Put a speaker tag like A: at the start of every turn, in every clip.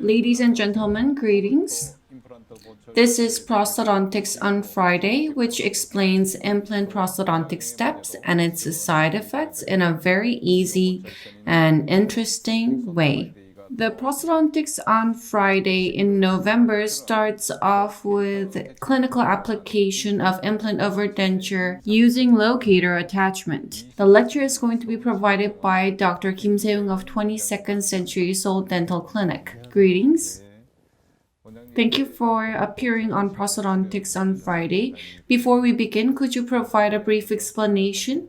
A: Ladies and gentlemen, greetings. This is Prosthodontics on Friday, which explains implant prosthodontic steps and its side effects in a very easy and interesting way. The Prosthodontics on Friday in November starts off with clinical application of implant overdenture using Locator attachment. The lecture is going to be provided by Dr. Kim Se-young of 22nd Century Seoul Dental Clinic. Greetings. Thank you for appearing on Prosthodontics on Friday. Before we begin, could you provide a brief explanation?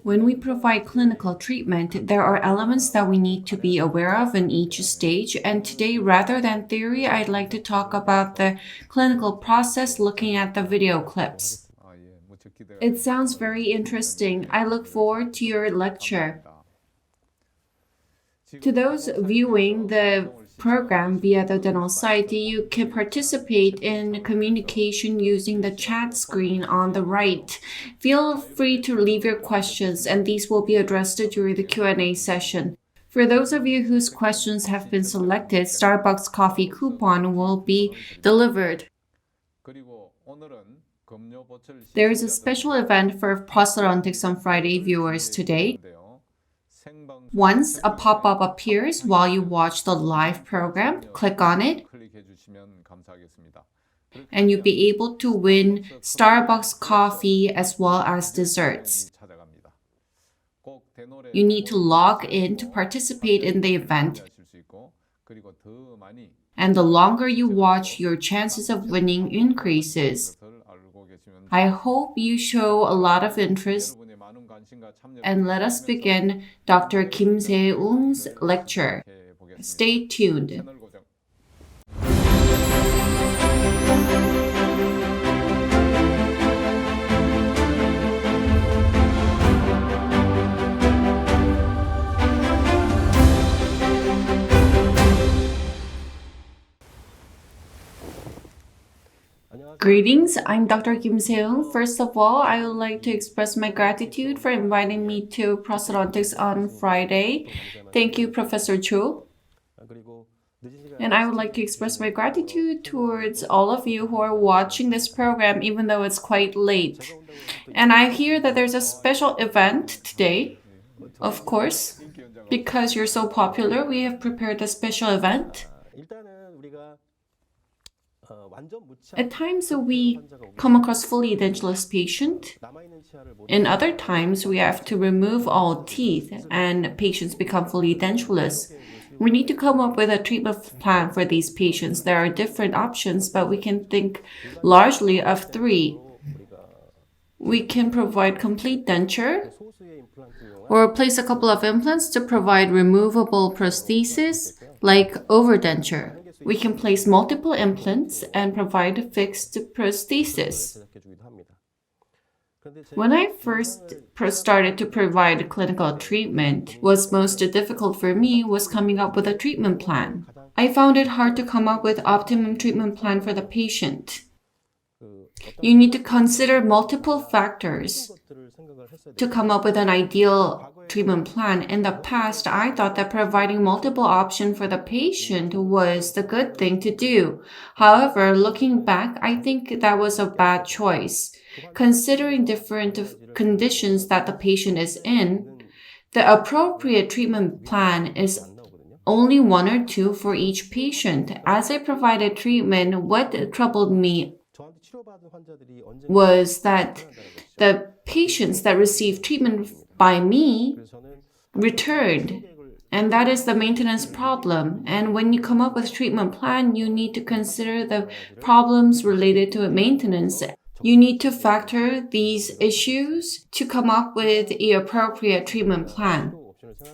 A: When we provide clinical treatment, there are elements that we need to be aware of in each stage, and today, rather than theory, I'd like to talk about the clinical process looking at the video clips. It sounds very interesting. I look forward to your lecture. To those viewing the program via the dental site, you can participate in communication using the chat screen on the right. Feel free to leave your questions, and these will be addressed during the Q&A session. For those of you whose questions have been selected, Starbucks coffee coupon will be delivered. There is a special event for Prosthodontics on Friday viewers today. Once a pop-up appears while you watch the live program, click on it, and you'll be able to win Starbucks coffee as well as desserts. You need to log in to participate in the event, and the longer you watch, your chances of winning increases. I hope you show a lot of interest. And let us begin Dr. Kim Se-young's lecture. Stay tuned. Greetings, I'm Dr. Kim Se-young. First of all, I would like to express my gratitude for inviting me to Prosthodontics on Friday. Thank you, Professor Cho. And I would like to express my gratitude towards all of you who are watching this program, even though it's quite late. And I hear that there's a special event today. Of course, because you're so popular, we have prepared a special event. At times, we come across fully edentulous patient. In other times, we have to remove all teeth and patients become fully edentulous. We need to come up with a treatment plan for these patients. There are different options, but we can think largely of three. We can provide complete denture, or place a couple of implants to provide removable prosthesis, like overdenture. We can place multiple implants and provide fixed prosthesis. When I first started to provide clinical treatment, what's most difficult for me was coming up with a treatment plan. I found it hard to come up with optimum treatment plan for the patient. You need to consider multiple factors to come up with an ideal treatment plan. In the past, I thought that providing multiple options for the patient was the good thing to do. However, looking back, I think that was a bad choice. Considering different conditions that the patient is in, the appropriate treatment plan is only one or two for each patient. As I provided treatment, what troubled me was that the patients that received treatment by me returned, and that is the maintenance problem. And when you come up with a treatment plan, you need to consider the problems related to maintenance. You need to factor these issues to come up with an appropriate treatment plan.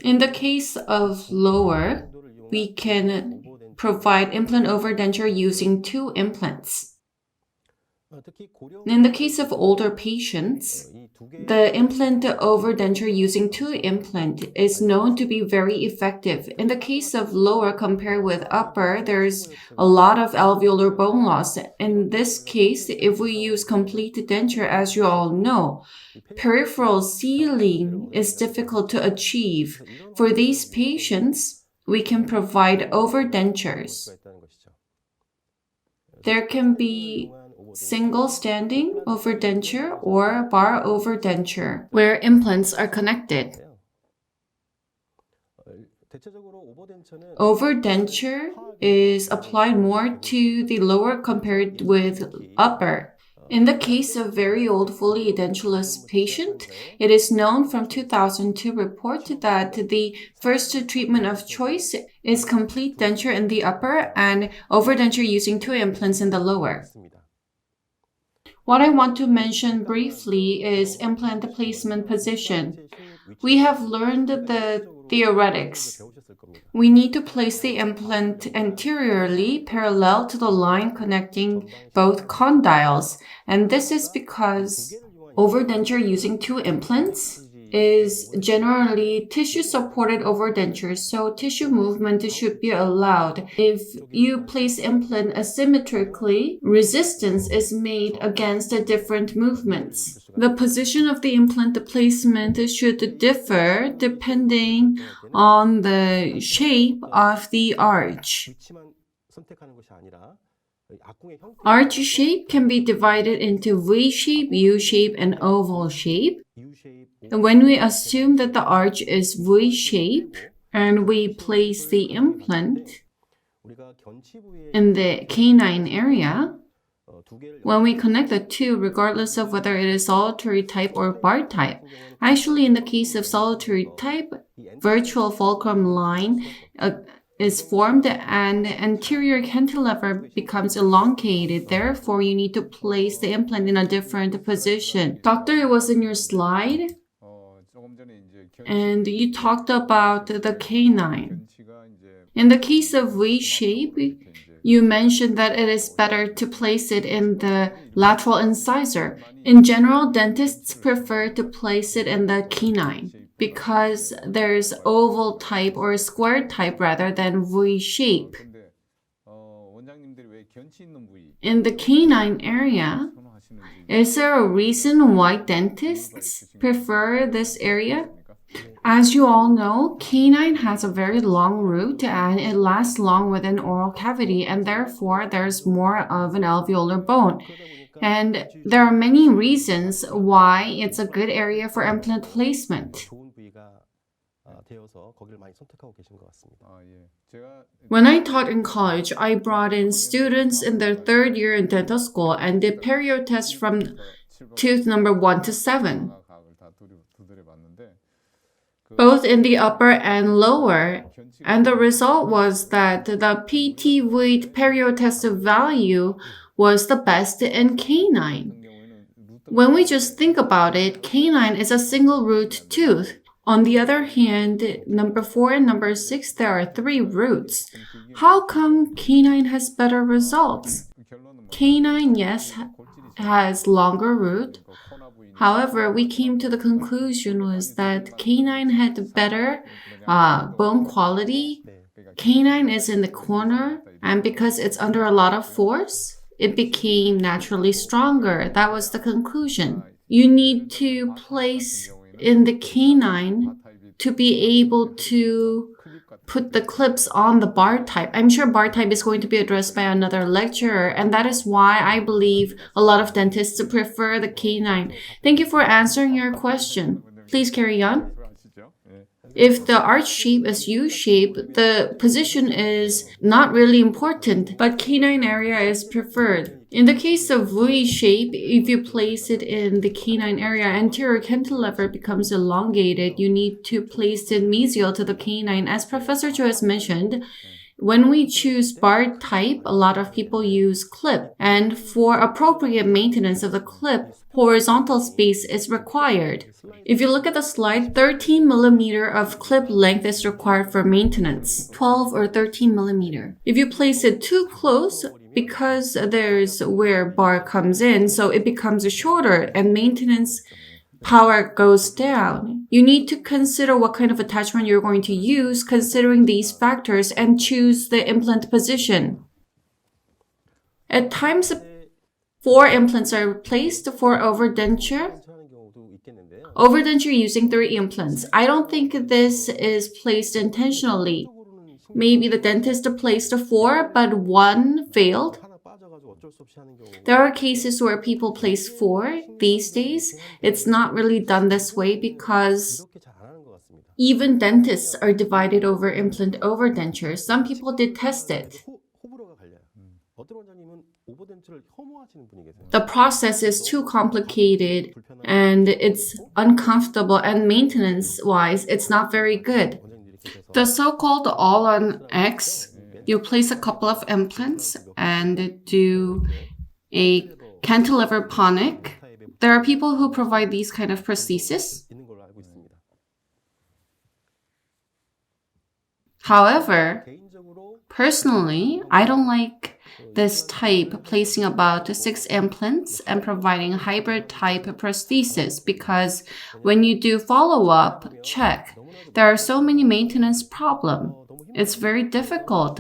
A: In the case of lower, we can provide implant overdenture using 2 implants. In the case of older patients, The implant overdenture using 2 implant is known to be very effective. In the case of lower compared with upper, there's a lot of alveolar bone loss. In this case, if we use complete denture, as you all know, peripheral sealing is difficult to achieve. For these patients, we can provide overdentures. There can be single standing overdenture or bar overdenture, where implants are connected. Overdenture is applied more to the lower compared with upper. In the case of very old fully edentulous patient, it is known from 2002 report that the first treatment of choice is complete denture in the upper and overdenture using 2 implants in the lower. What I want to mention briefly is implant placement position. We have learned the theoretics. We need to place the implant anteriorly parallel to the line connecting both condyles, and this is because overdenture using 2 implants is generally tissue-supported overdenture, so tissue movement should be allowed. If you place implant asymmetrically, resistance is made against the different movements. The position of the implant placement should differ depending on the shape of the arch. Arch shape can be divided into V shape, U shape, and oval shape. And when we assume that the arch is V shape and we place the implant in the canine area, when we connect the two, regardless of whether it is solitary type or bar type, actually in the case of solitary type, virtual fulcrum line is formed and anterior cantilever becomes elongated. Therefore, you need to place the implant in a different position. Doctor, it was in your slide, and you talked about the canine. In the case of V shape, you mentioned that it is better to place it in the lateral incisor. In general, dentists prefer to place it in the canine because there's oval type or square type rather than V shape. In the canine area, is there a reason why dentists prefer this area? As you all know, canine has a very long root and it lasts long within oral cavity, and therefore there's more of an alveolar bone. And there are many reasons why it's a good area for implant placement. When I taught in college, I brought in students in their 3rd year in dental school and did perio tests from tooth number 1 to 7. Both in the upper and lower, and the result was that the PT weight periotest value was the best in canine. When we just think about it, canine is a single root tooth. On the other hand, number 4 and number 6, there are 3 roots. How come canine has better results? Canine, yes, has longer root. However, we came to the conclusion was that canine had better bone quality. Canine is in the corner, and because it's under a lot of force, it became naturally stronger. That was the conclusion. You need to place in the canine to be able to put the clips on the bar type. I'm sure bar type is going to be addressed by another lecturer, and that is why I believe a lot of dentists prefer the canine. Thank you for answering your question. Please carry on. If the arch shape is U-shape, the position is not really important, but canine area is preferred. In the case of V shape, if you place it in the canine area, anterior cantilever becomes elongated. You need to place it mesial to the canine. As Professor Cho has mentioned, when we choose bar type, a lot of people use clip. And for appropriate maintenance of the clip, horizontal space is required. If you look at the slide, 13 millimeter of clip length is required for maintenance, 12 or 13 millimeter. If you place it too close, because there's where bar comes in, so it becomes shorter and maintenance power goes down. You need to consider what kind of attachment you're going to use considering these factors and choose the implant position. At times, 4 implants are placed for overdenture. Overdenture using 3 implants. I don't think this is placed intentionally. Maybe the dentist placed 4, but 1 failed. There are cases where people place 4 these days. It's not really done this way because even dentists are divided over implant overdenture. Some people did test it. The process is too complicated and it's uncomfortable, and maintenance-wise, it's not very good. The so-called all-on-X, you place a couple of implants and do a cantilever ponic. There are people who provide these kind of prosthesis. However, personally, I don't like this type, placing about 6 implants and providing hybrid type prosthesis, because when you do follow-up check, there are so many maintenance problems. It's very difficult.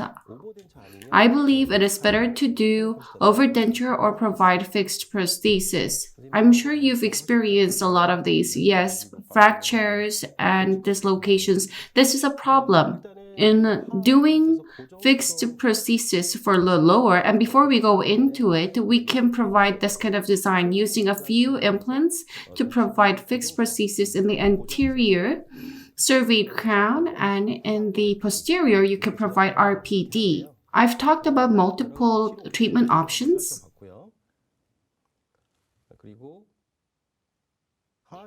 A: I believe it is better to do overdenture or provide fixed prosthesis. I'm sure you've experienced a lot of these. Yes, fractures and dislocations. This is a problem. In doing fixed prosthesis for the lower, and before we go into it, we can provide this kind of design using a few implants to provide fixed prosthesis in the anterior surveyed crown, and in the posterior you can provide RPD. I've talked about multiple treatment options.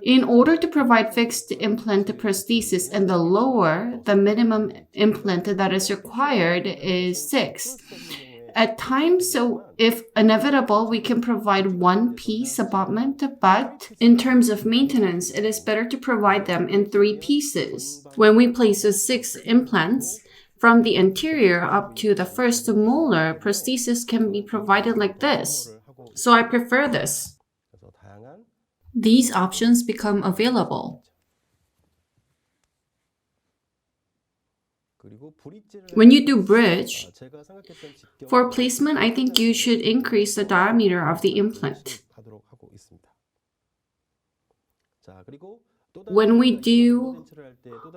A: In order to provide fixed implant prosthesis in the lower, the minimum implant that is required is 6. At times, so if inevitable, we can provide 1-piece abutment, but in terms of maintenance, it is better to provide them in 3 pieces. When we place 6 implants, from the anterior up to the first molar, prosthesis can be provided like this. So I prefer this. These options become available. When you do bridge, for placement, I think you should increase the diameter of the implant. When we do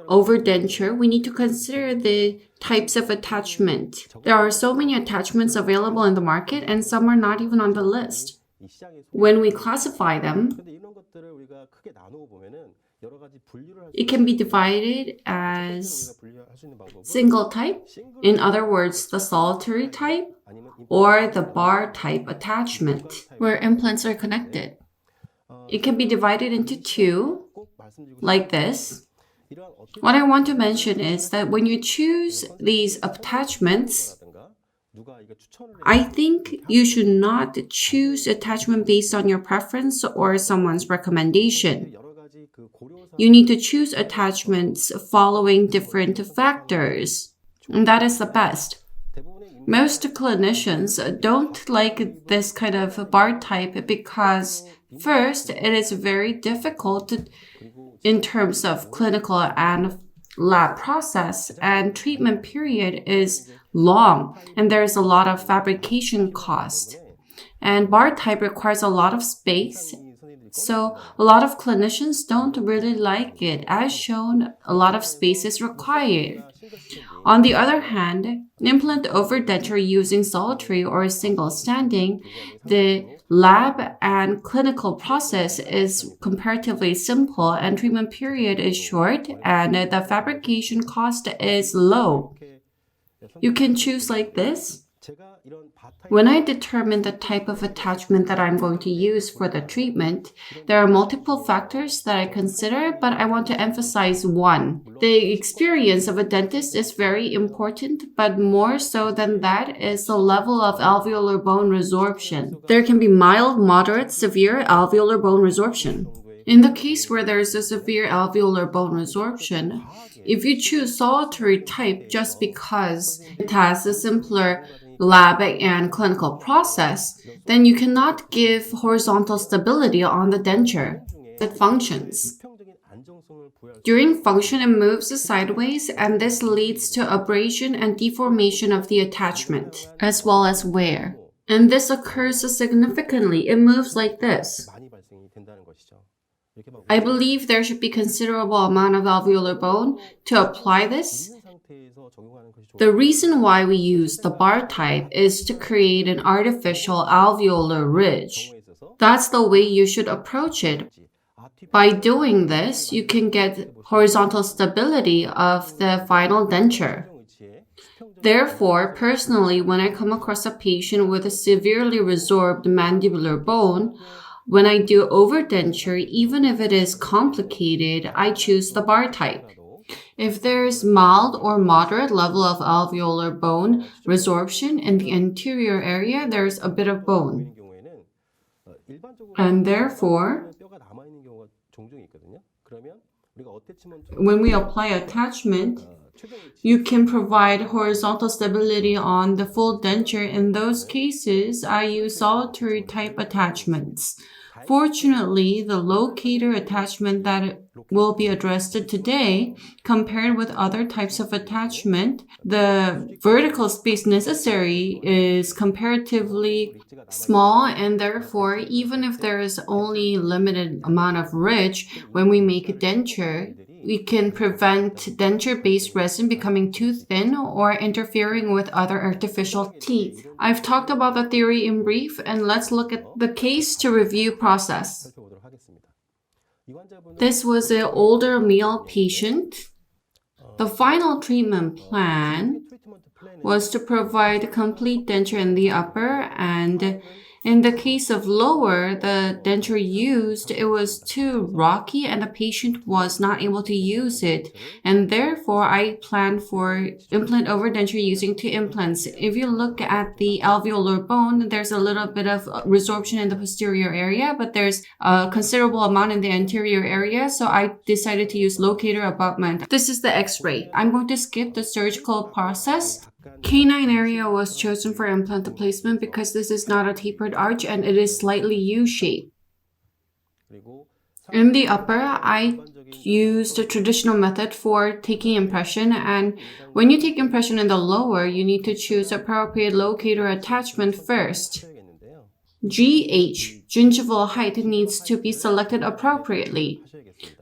A: overdenture, we need to consider the types of attachment. There are so many attachments available in the market, and some are not even on the list. When we classify them, it can be divided as single type, in other words, the solitary type, or the bar type attachment, where implants are connected. It can be divided into 2, like this. What I want to mention is that when you choose these attachments, I think you should not choose attachment based on your preference or someone's recommendation. You need to choose attachments following different factors, and that is the best. Most clinicians don't like this kind of bar type because, first, it is very difficult in terms of clinical and lab process, and treatment period is long, and there's a lot of fabrication cost. And bar type requires a lot of space, so a lot of clinicians don't really like it. As shown, a lot of space is required. On the other hand, implant overdenture using solitary or single standing, the lab and clinical process is comparatively simple, and treatment period is short, and the fabrication cost is low. You can choose like this. When I determine the type of attachment that I'm going to use for the treatment, there are multiple factors that I consider, but I want to emphasize one. The experience of a dentist is very important, but more so than that is the level of alveolar bone resorption. There can be mild, moderate, severe alveolar bone resorption. In the case where there is a severe alveolar bone resorption, if you choose solitary type just because it has a simpler lab and clinical process, then you cannot give horizontal stability on the denture. it functions. During function, it moves sideways, and this leads to abrasion and deformation of the attachment, as well as wear. And this occurs significantly. It moves like this. I believe there should be considerable amount of alveolar bone to apply this. The reason why we use the bar type is to create an artificial alveolar ridge. That's the way you should approach it. By doing this, you can get horizontal stability of the final denture. Therefore, personally, when I come across a patient with a severely resorbed mandibular bone, when I do overdenture, even if it is complicated, I choose the bar type. If there is mild or moderate level of alveolar bone resorption in the anterior area, there's a bit of bone. And therefore, when we apply attachment, you can provide horizontal stability on the full denture. In those cases, I use solitary type attachments. Fortunately, the locator attachment that will be addressed today, compared with other types of attachment, the vertical space necessary is comparatively small, and therefore, even if there is only limited amount of ridge, when we make a denture, we can prevent denture-based resin becoming too thin or interfering with other artificial teeth. I've talked about the theory in brief, and let's look at the case to review process. This was an older male patient. The final treatment plan was to provide complete denture in the upper, and in the case of lower, the denture used, it was too rocky and the patient was not able to use it. And therefore, I planned for implant overdenture using 2 implants. If you look at the alveolar bone, there's a little bit of resorption in the posterior area, but there's a considerable amount in the anterior area. So I decided to use locator abutment. This is the x-ray. I'm going to skip the surgical process. Canine area was chosen for implant placement because this is not a tapered arch and it is slightly U-shaped. In the upper, I used a traditional method for taking impression, and when you take impression in the lower, you need to choose appropriate locator attachment first. GH, gingival height, needs to be selected appropriately.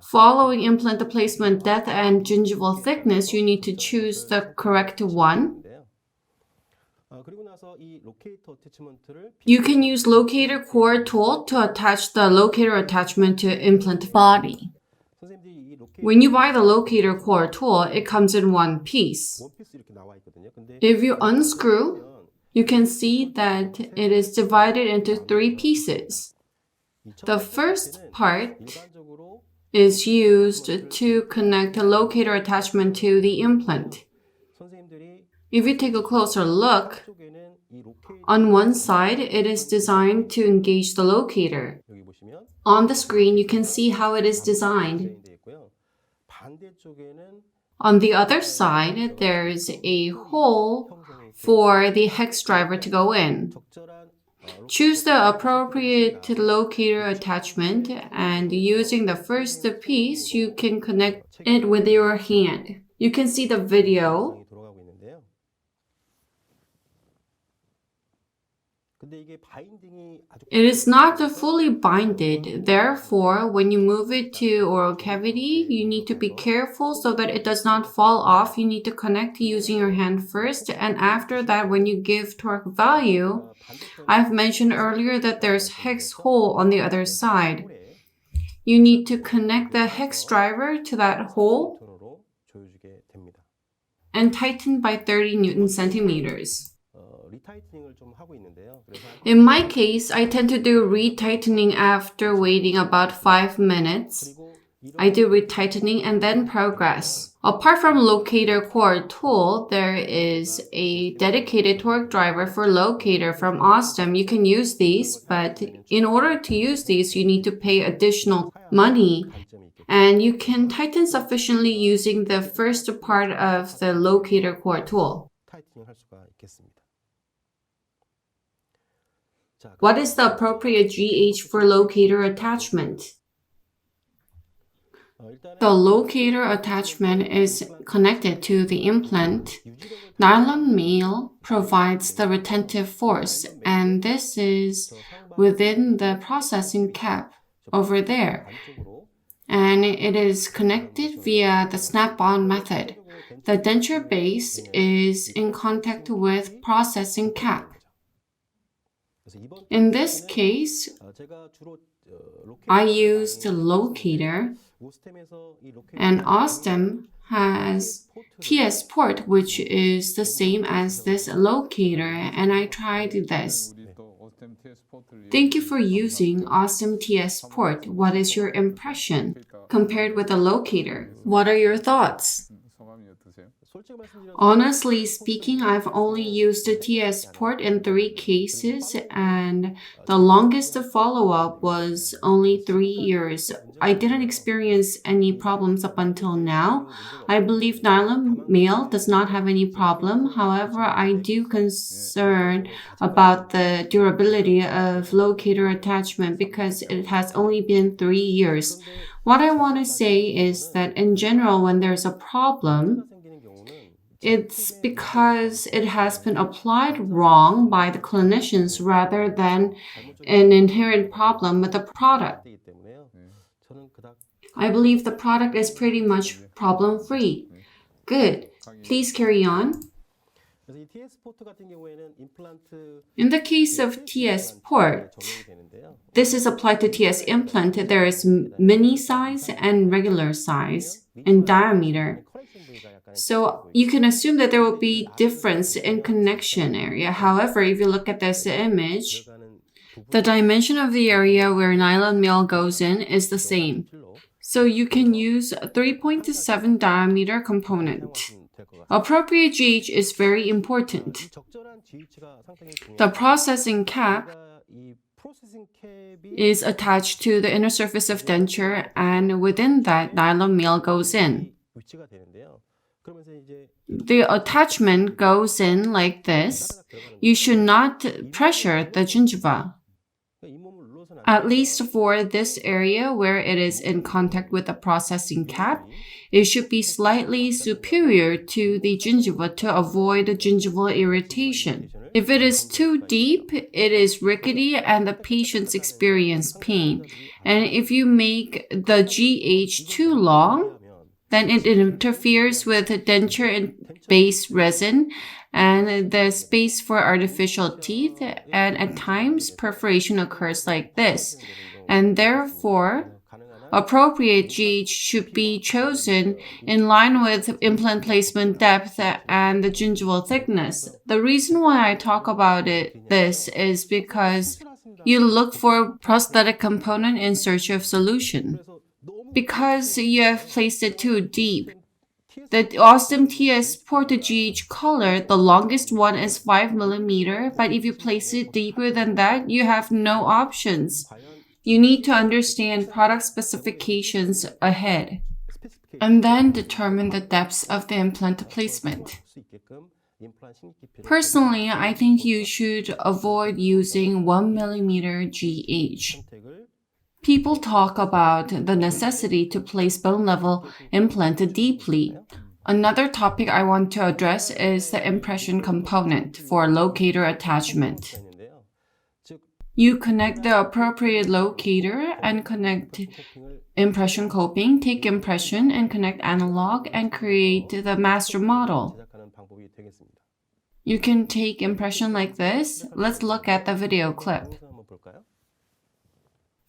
A: Following implant placement depth and gingival thickness, you need to choose the correct one. You can use locator core tool to attach the locator attachment to implant body. When you buy the locator core tool, it comes in one piece. If you unscrew, you can see that it is divided into 3 pieces. The first part is used to connect a locator attachment to the implant. If you take a closer look, on one side, it is designed to engage the locator. On the screen, you can see how it is designed. On the other side, there's a hole for the hex driver to go in. Choose the appropriate locator attachment, and using the first piece, you can connect it with your hand. You can see the video. It is not fully binded, therefore, when you move it to oral cavity, you need to be careful so that it does not fall off. You need to connect using your hand first, and after that, when you give torque value, I've mentioned earlier that there's hex hole on the other side. You need to connect the hex driver to that hole and tighten by 30 Newton centimeters. In my case, I tend to do retightening after waiting about 5 minutes. I do retightening and then progress. Apart from locator core tool, there is a dedicated torque driver for locator from OSSTEM. You can use these, but in order to use these, you need to pay additional money. And you can tighten sufficiently using the first part of the locator core tool. What is the appropriate GH for locator attachment? The locator attachment is connected to the implant. Nylon nail provides the retentive force, and this is within the processing cap over there. And it is connected via the snap-on method. The denture base is in contact with processing cap. In this case, I used the locator, and OSSTEM has TS port, which is the same as this locator, and I tried this. Thank you for using OSSTEM TS port. What is your impression compared with the locator? What are your thoughts? Honestly speaking, I've only used the TS port in 3 cases, and the longest follow-up was only 3 years. I didn't experience any problems up until now. I believe nylon nail does not have any problem. However, I do concern about the durability of locator attachment because it has only been 3 years. What I want to say is that in general, when there's a problem, it's because it has been applied wrong by the clinicians rather than an inherent problem with the product. I believe the product is pretty much problem-free. Good. Please carry on. In the case of TS port, this is applied to TS implant. There is mini size and regular size in diameter. So you can assume that there will be difference in connection area. However, if you look at this image, the dimension of the area where nylon nail goes in is the same. So you can use a 3.7 diameter component. Appropriate GH is very important. The processing cap is attached to the inner surface of denture, and within that, nylon nail goes in. The attachment goes in like this. You should not pressure the gingiva, at least for this area where it is in contact with the processing cap. It should be slightly superior to the gingiva to avoid gingival irritation. If it is too deep, it is rickety and the patients experience pain. And if you make the GH too long, then it interferes with the denture and base resin and the space for artificial teeth, and at times perforation occurs like this. And therefore, appropriate GH should be chosen in line with implant placement depth and the gingival thickness. The reason why I talk about this is because you look for prosthetic component in search of solution. Because you have placed it too deep. The OSSTEM TS port to GH color, the longest one is 5 mm, but if you place it deeper than that, you have no options. You need to understand product specifications ahead, and then determine the depths of the implant placement. Personally, I think you should avoid using 1 mm GH. People talk about the necessity to place bone-level implant deeply. Another topic I want to address is the impression component for locator attachment. You connect the appropriate locator and connect impression coping, take impression and connect analog and create the master model. You can take impression like this. Let's look at the video clip.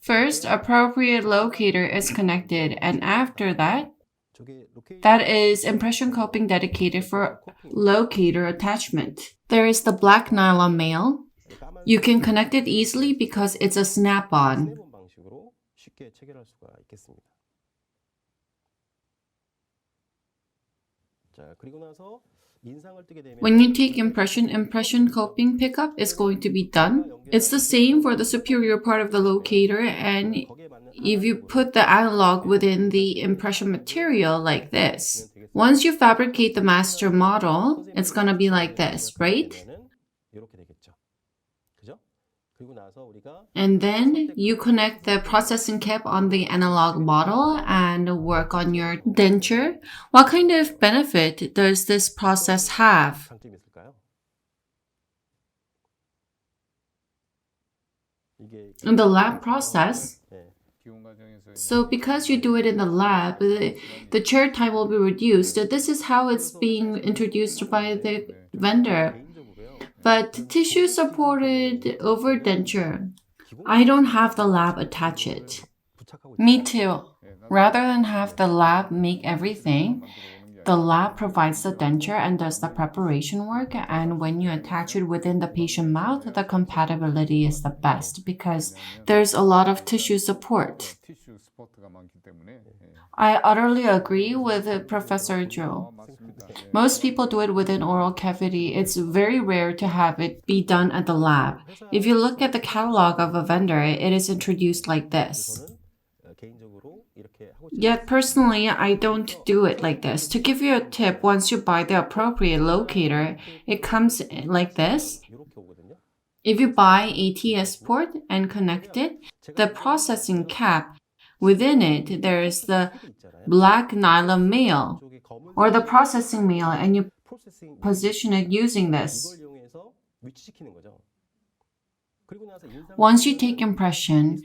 A: First, appropriate locator is connected, and after that is impression coping dedicated for locator attachment. There is the black nylon nail. You can connect it easily because it's a snap-on. When you take impression coping pickup is going to be done. It's the same for the superior part of the locator, and if you put the analog within the impression material like this, once you fabricate the master model, it's going to be like this, right? And then you connect the processing cap on the analog model and work on your denture. What kind of benefit does this process have? In the lab process, so because you do it in the lab, the chair time will be reduced. This is how it's being introduced by the vendor. But tissue-supported overdenture, I don't have the lab attach it. Me too. Rather than have the lab make everything, the lab provides the denture and does the preparation work, and when you attach it within the patient mouth, the compatibility is the best because there's a lot of tissue support. I utterly agree with Professor Joe. Most people do it within oral cavity. It's very rare to have it be done at the lab. If you look at the catalog of a vendor, it is introduced like this. Yet personally, I don't do it like this. To give you a tip, once you buy the appropriate locator, it comes like this. If you buy ATS port and connect it, the processing cap, within it, there is the black nylon mail or the processing mail, and you position it using this. Once you take impression,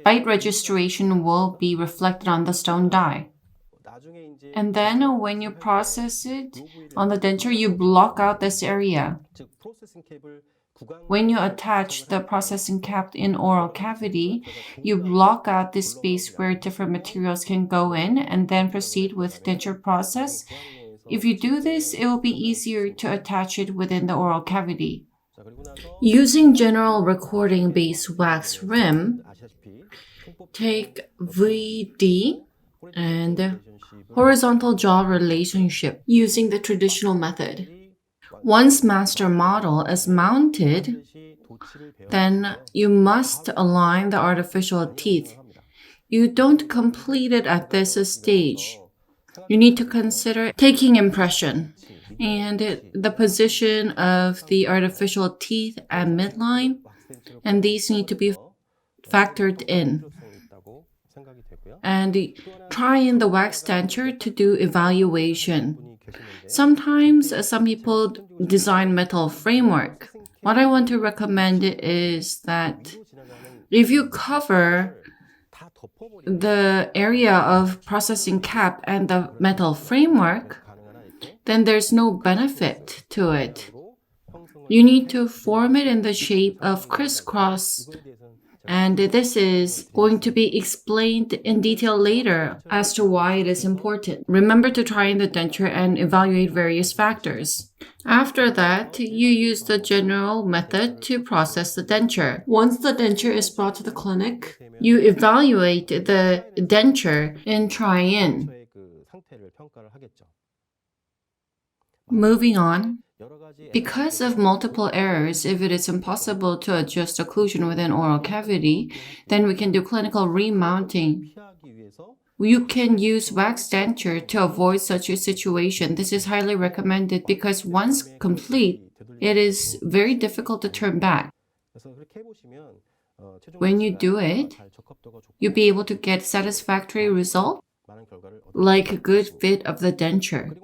A: bite registration will be reflected on the stone die. And then when you process it on the denture, you block out this area. When you attach the processing cap in oral cavity, you block out the space where different materials can go in and then proceed with denture process. If you do this, it will be easier to attach it within the oral cavity. Using general recording base wax rim, take VD and horizontal jaw relationship using the traditional method. Once master model is mounted, then you must align the artificial teeth. You don't complete it at this stage. You need to consider taking impression and the position of the artificial teeth at midline, and these need to be factored in. And try in the wax denture to do evaluation. Sometimes some people design metal framework. What I want to recommend is that if you cover the area of processing cap and the metal framework, then there's no benefit to it. You need to form it in the shape of crisscross, and this is going to be explained in detail later as to why it is important. Remember to try in the denture and evaluate various factors. After that, you use the general method to process the denture. Once the denture is brought to the clinic, you evaluate the denture in try-in. Moving on. Because of multiple errors, if it is impossible to adjust occlusion within oral cavity, then we can do clinical remounting. You can use wax denture to avoid such a situation. This is highly recommended because once complete, it is very difficult to turn back. When you do it, you'll be able to get satisfactory result, like a good fit of the denture.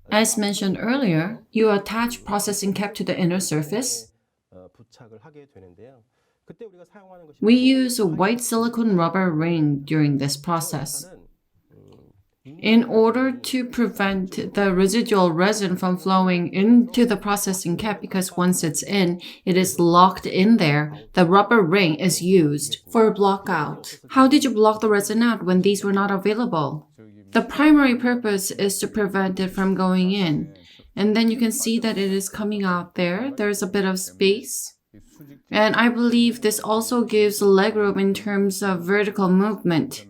A: As mentioned earlier, you attach processing cap to the inner surface. We use a white silicone rubber ring during this process. In order to prevent the residual resin from flowing into the processing cap, because once it's in, it is locked in there, the rubber ring is used for block out. How did you block the resin out when these were not available? The primary purpose is to prevent it from going in. And then you can see that it is coming out there. There's a bit of space. And I believe this also gives legroom in terms of vertical movement.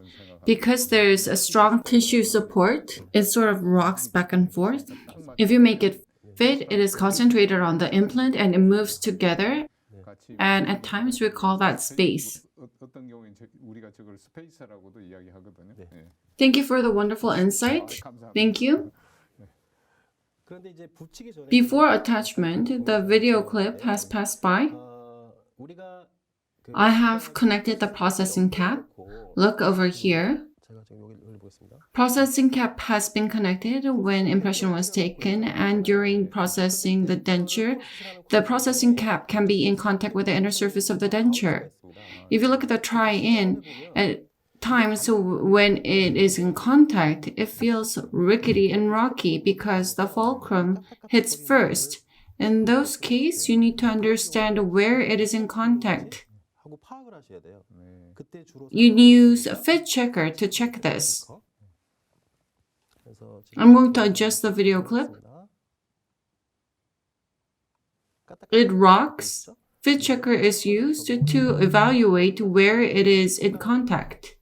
A: Because there's a strong tissue support, it sort of rocks back and forth. If you make it fit, it is concentrated on the implant and it moves together. And at times we call that space. Thank you for the wonderful insight. Thank you. Before attachment, the video clip has passed by. I have connected the processing cap. Look over here. Processing cap has been connected when impression was taken, and during processing the denture, the processing cap can be in contact with the inner surface of the denture. If you look at the try-in, at times when it is in contact, it feels rickety and rocky because the fulcrum hits first. In those cases, you need to understand where it is in contact. You use a fit checker to check this. I'm going to adjust the video clip. It rocks. Fit checker is used to evaluate where it is in contact.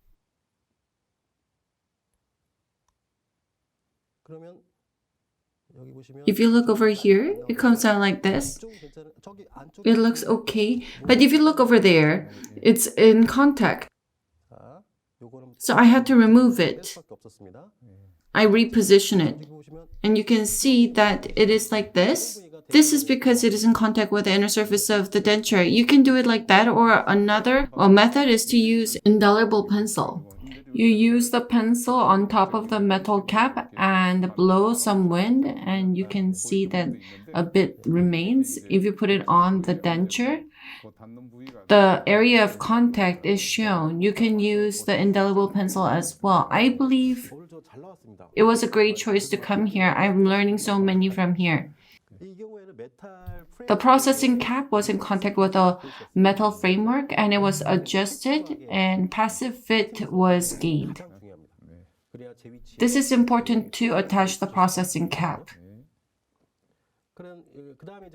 A: If you look over here, it comes out like this. It looks okay, but if you look over there, it's in contact. So I had to remove it. I reposition it, and you can see that it is like this. This is because it is in contact with the inner surface of the denture. You can do it like that, or another method is to use indelible pencil. You use the pencil on top of the metal cap and blow some wind, and you can see that a bit remains. If you put it on the denture, the area of contact is shown. You can use the indelible pencil as well. I believe it was a great choice to come here. I'm learning so many from here. The processing cap was in contact with a metal framework, and it was adjusted and passive fit was gained. This is important to attach the processing cap.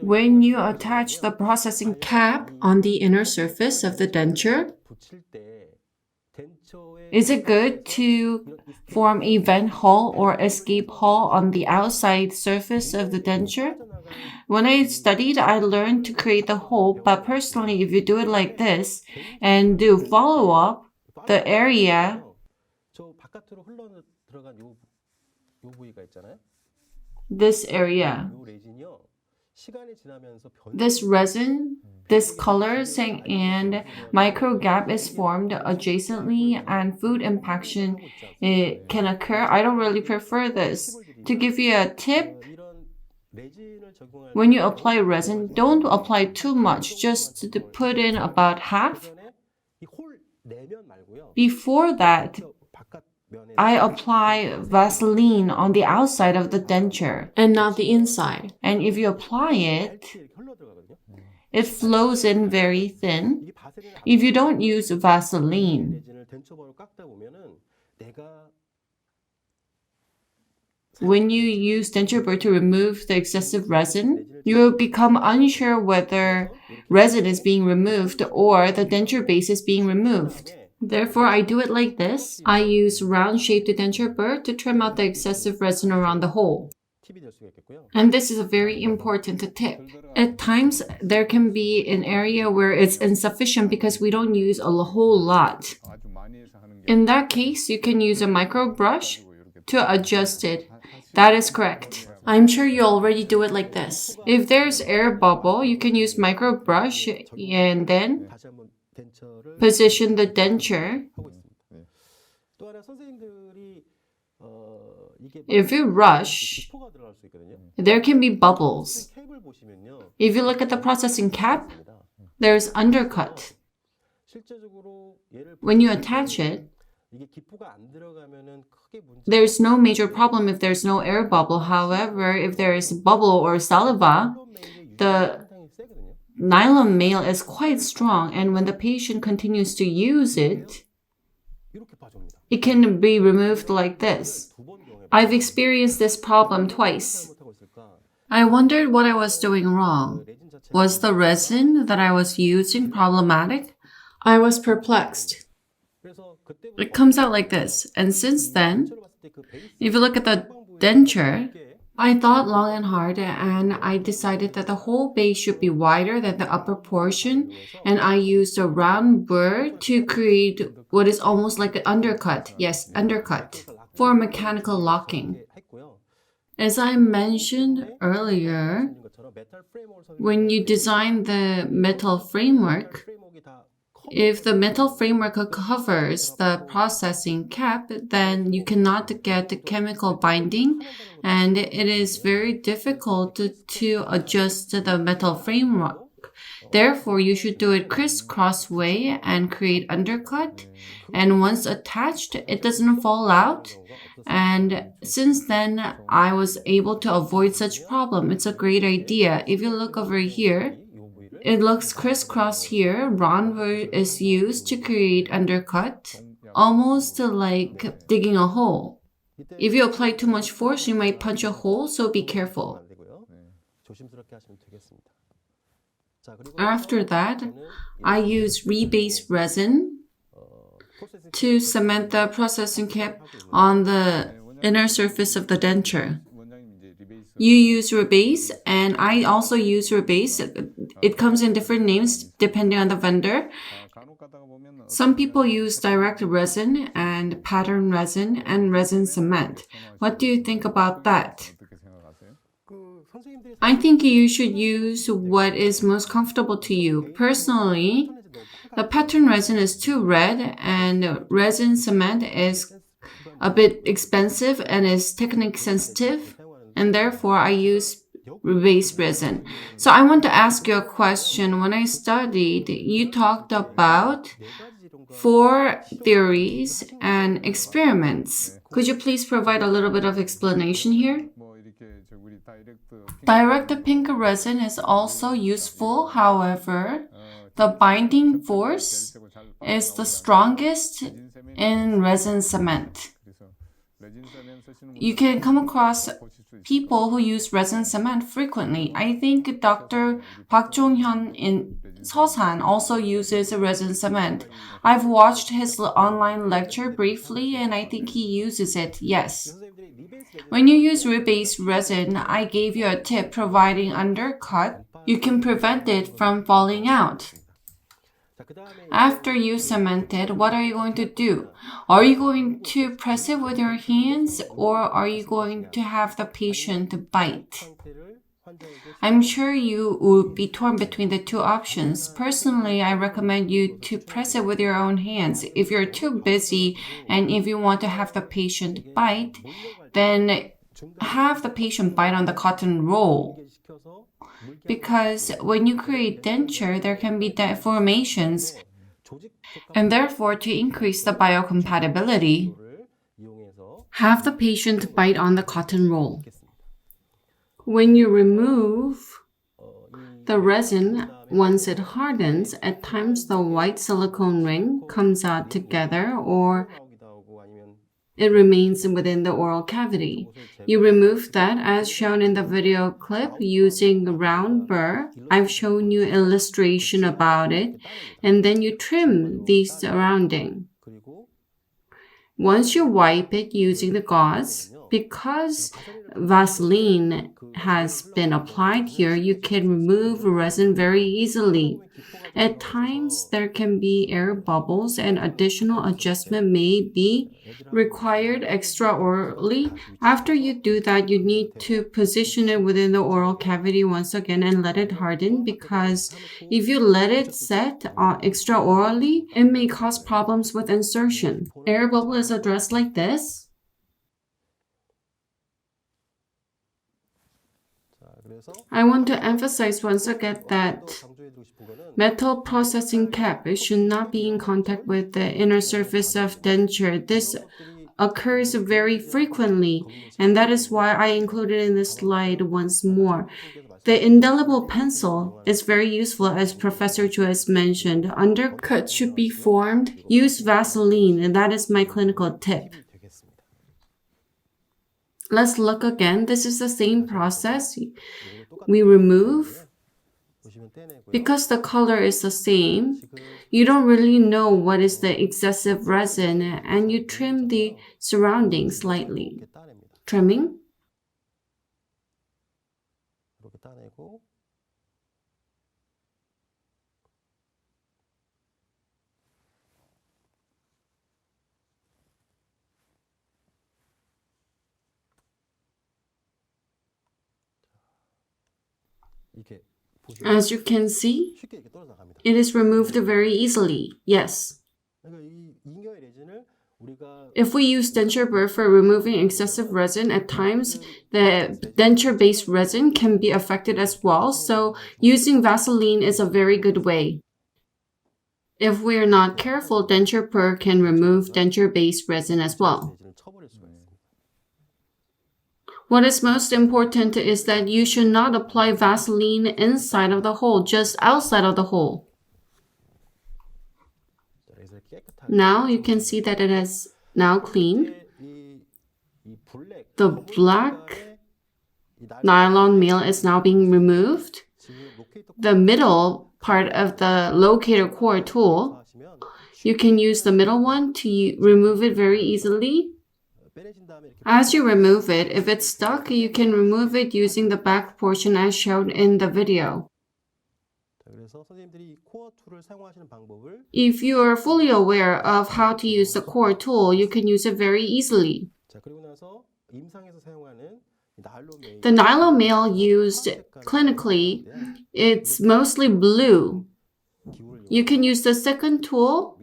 A: When you attach the processing cap on the inner surface of the denture, is it good to form a vent hole or escape hole on the outside surface of the denture? When I studied, I learned to create the hole, but personally, if you do it like this and do follow-up, the area, this area, this resin, this colors and micro gap is formed adjacently, and food impaction can occur. I don't really prefer this. To give you a tip, when you apply resin, don't apply too much, just to put in about half. Before that, I apply Vaseline on the outside of the denture and not the inside. And if you apply it, it flows in very thin. If you don't use Vaseline, when you use denture bar to remove the excessive resin, you will become unsure whether resin is being removed or the denture base is being removed. Therefore, I do it like this. I use round-shaped denture burr to trim out the excessive resin around the hole. And this is a very important tip. At times, there can be an area where it's insufficient because we don't use a whole lot. In that case, you can use a micro brush to adjust it. That is correct. I'm sure you already do it like this. If there's air bubble, you can use micro brush and then position the denture. If you rush, there can be bubbles. If you look at the processing cap, there's undercut. When you attach it, there's no major problem if there's no air bubble. However, if there is bubble or saliva, the nylon nail is quite strong, and when the patient continues to use it, it can be removed like this. I've experienced this problem twice. I wondered what I was doing wrong. Was the resin that I was using problematic? I was perplexed. It comes out like this, and since then, if you look at the denture, I thought long and hard, and I decided that the whole base should be wider than the upper portion, and I used a round burr to create what is almost like an undercut. Yes, undercut, for mechanical locking. As I mentioned earlier, when you design the metal framework, if the metal framework covers the processing cap, then you cannot get the chemical binding, and it is very difficult to adjust the metal framework. Therefore, you should do it crisscross way and create undercut. And once attached, it doesn't fall out. And since then, I was able to avoid such problem. It's a great idea. If you look over here, it looks crisscross here. Roundwood is used to create undercut, almost like digging a hole. If you apply too much force, you might punch a hole, so be careful. After that, I use rebase resin to cement the processing cap on the inner surface of the denture. You use rebase, and I also use rebase. It comes in different names depending on the vendor. Some people use direct resin and pattern resin and resin cement. What do you think about that? I think you should use what is most comfortable to you. Personally, the pattern resin is too red and resin cement is a bit expensive and is technique sensitive, and therefore I use base resin. So I want to ask you a question. When I studied, you talked about 4 theories and experiments. Could you please provide a little bit of explanation here? Direct pink resin is also useful. However, the binding force is the strongest in resin cement. You can come across people who use resin cement frequently. I think Dr. Park Jong-hyun in Seosan also uses resin cement. I've watched his online lecture briefly and I think he uses it, yes. When you use rebase resin, I gave you a tip providing undercut. You can prevent it from falling out. After you cement it, what are you going to do? Are you going to press it with your hands or are you going to have the patient bite? I'm sure you would be torn between the two options. Personally, I recommend you to press it with your own hands. If you're too busy and if you want to have the patient bite, then have the patient bite on the cotton roll. Because when you create denture, there can be deformations, and therefore to increase the biocompatibility, have the patient bite on the cotton roll. When you remove the resin, once it hardens, at times the white silicone ring comes out together or it remains within the oral cavity. You remove that as shown in the video clip using round burr. I've shown you illustration about it. And then you trim the surrounding. Once you wipe it using the gauze, because Vaseline has been applied here, you can remove resin very easily. At times, there can be air bubbles and additional adjustment may be required extraorally. After you do that, you need to position it within the oral cavity once again and let it harden, because if you let it set extraorally, it may cause problems with insertion. Air bubble is addressed like this. I want to emphasize once again that metal processing cap should not be in contact with the inner surface of denture. This occurs very frequently, and that is why I included in this slide once more. The indelible pencil is very useful, as Professor Chu has mentioned. Undercut should be formed. Use Vaseline, and that is my clinical tip. Let's look again. This is the same process. We remove. Because the color is the same, you don't really know what is the excessive resin, and you trim the surroundings slightly. Trimming. As you can see, it is removed very easily. Yes. If we use denture burr for removing excessive resin, at times the denture-based resin can be affected as well, so using Vaseline is a very good way. If we are not careful, denture burr can remove denture-based resin as well. What is most important is that you should not apply Vaseline inside of the hole, just outside of the hole. Now you can see that it is now clean. The black nylon meal is now being removed. The middle part of the locator core tool, you can use the middle one to remove it very easily. As you remove it, if it's stuck, you can remove it using the back portion as shown in the video. If you are fully aware of how to use the core tool, you can use it very easily. The nylon nail used clinically, it's mostly blue. You can use the second tool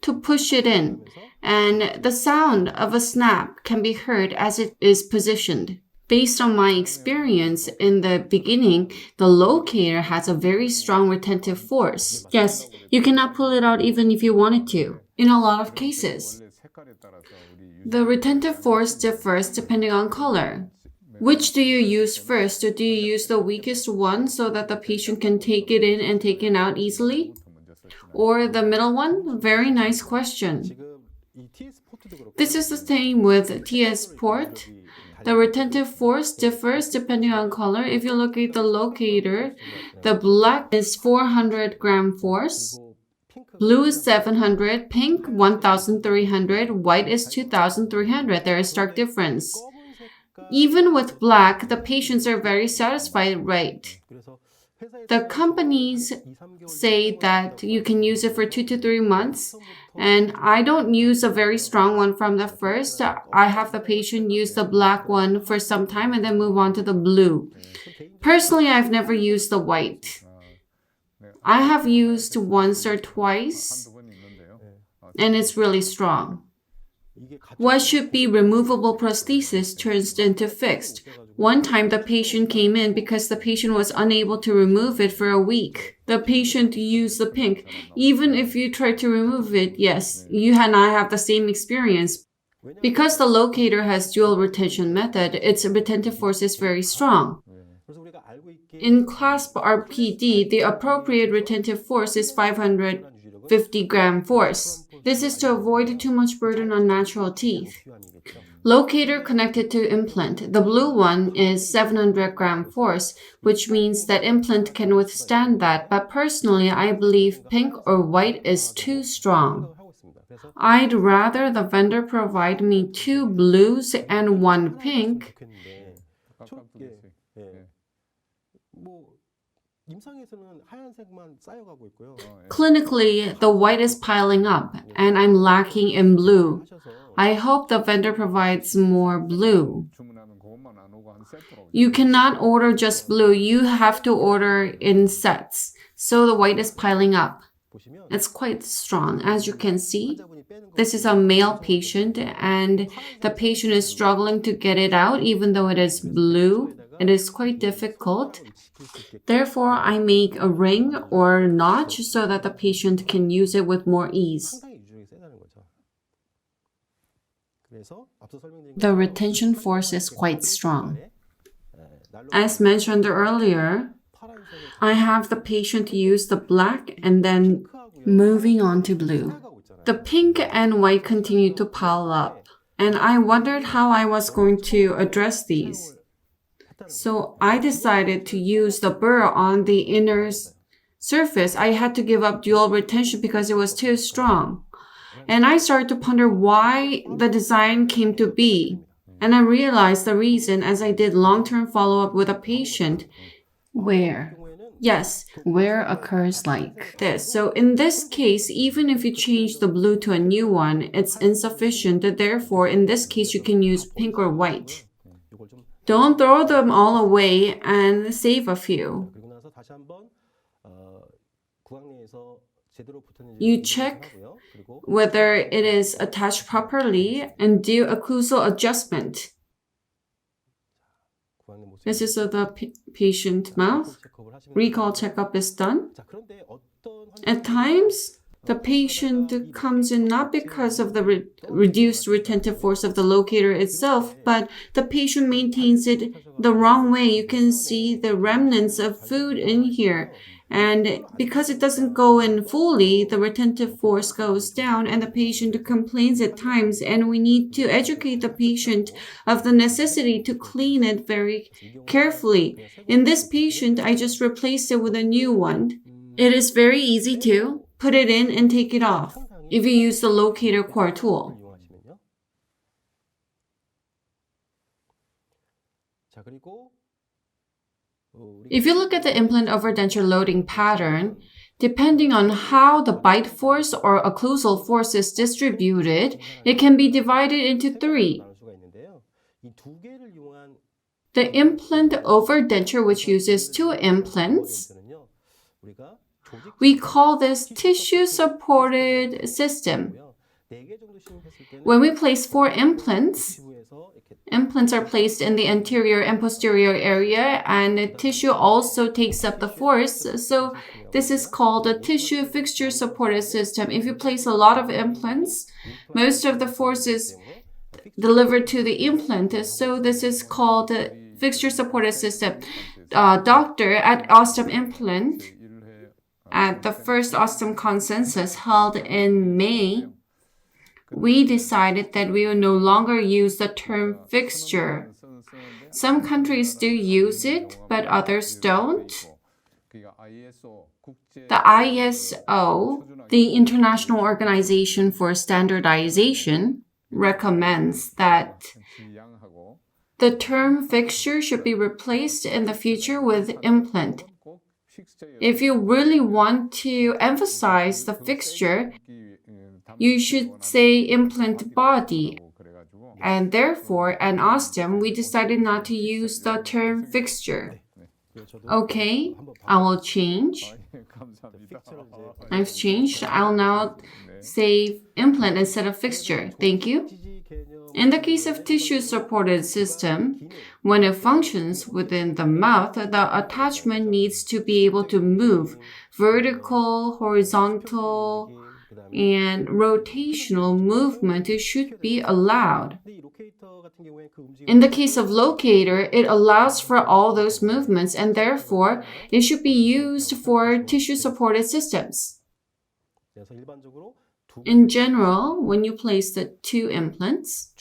A: to push it in, and the sound of a snap can be heard as it is positioned. Based on my experience in the beginning, the locator has a very strong retentive force. Yes, you cannot pull it out even if you wanted to, in a lot of cases. The retentive force differs depending on color. Which do you use first? Do you use the weakest one so that the patient can take it in and take it out easily? Or the middle one? Very nice question. This is the same with TS port. The retentive force differs depending on color. If you look at the locator, the black is 400 gram force, blue is 700, pink 1300, white is 2300. There is stark difference. Even with black, the patients are very satisfied, right? The companies say that you can use it for 2 to 3 months, and I don't use a very strong one from the first. I have the patient use the black one for some time and then move on to the blue. Personally, I've never used the white. I have used once or twice, and it's really strong. What should be removable prosthesis turns into fixed. One time the patient came in because the patient was unable to remove it for a week. The patient used the pink. Even if you try to remove it, yes, you and I have the same experience. Because the locator has dual retention method, its retentive force is very strong. In clasp RPD, the appropriate retentive force is 550 gram force. This is to avoid too much burden on natural teeth. Locator connected to implant. The blue one is 700 gram force, which means that implant can withstand that, but personally I believe pink or white is too strong. I'd rather the vendor provide me 2 blues and 1 pink. Clinically, the white is piling up, and I'm lacking in blue. I hope the vendor provides more blue. You cannot order just blue, you have to order in sets, so the white is piling up. It's quite strong. As you can see, this is a male patient, and the patient is struggling to get it out even though it is blue. It is quite difficult. Therefore, I make a ring or notch so that the patient can use it with more ease. The retention force is quite strong. As mentioned earlier, I have the patient use the black and then moving on to blue. The pink and white continue to pile up, and I wondered how I was going to address these. So I decided to use the burr on the inner surface. I had to give up dual retention because it was too strong. And I started to ponder why the design came to be. And I realized the reason as I did long-term follow-up with a patient. Where occurs like this. So in this case, even if you change the blue to a new one, it's insufficient. Therefore, in this case, you can use pink or white. Don't throw them all away and save a few. You check whether it is attached properly and do occlusal adjustment. This is the patient mouth. Recall checkup is done. At times, the patient comes in not because of the reduced retentive force of the locator itself, but the patient maintains it the wrong way. You can see the remnants of food in here. And because it doesn't go in fully, the retentive force goes down and the patient complains at times. And we need to educate the patient of the necessity to clean it very carefully. In this patient, I just replaced it with a new one. It is very easy to put it in and take it off if you use the locator core tool. If you look at the implant overdenture loading pattern, depending on how the bite force or occlusal force is distributed, it can be divided into three. The implant overdenture, which uses 2 implants, we call this tissue-supported system. When we place 4 implants, implants are placed in the anterior and posterior area, and tissue also takes up the force. So this is called a tissue fixture supported system. If you place a lot of implants, most of the force is delivered to the implant. So this is called a fixture supported system. Doctor at OSSTEM Implant, at the first OSSTEM consensus held in May, we decided that we will no longer use the term fixture. Some countries do use it, but others don't. The ISO, the International Organization for Standardization, recommends that the term fixture should be replaced in the future with implant. If you really want to emphasize the fixture, you should say implant body. And therefore, at OSSTEM, we decided not to use the term fixture. Okay, I will change. I've changed. I'll now say implant instead of fixture. Thank you. In the case of tissue-supported system, when it functions within the mouth, the attachment needs to be able to move vertical, horizontal, and rotational movement should be allowed. In the case of locator, it allows for all those movements and therefore it should be used for tissue-supported systems. In general, when you place the 2 implants,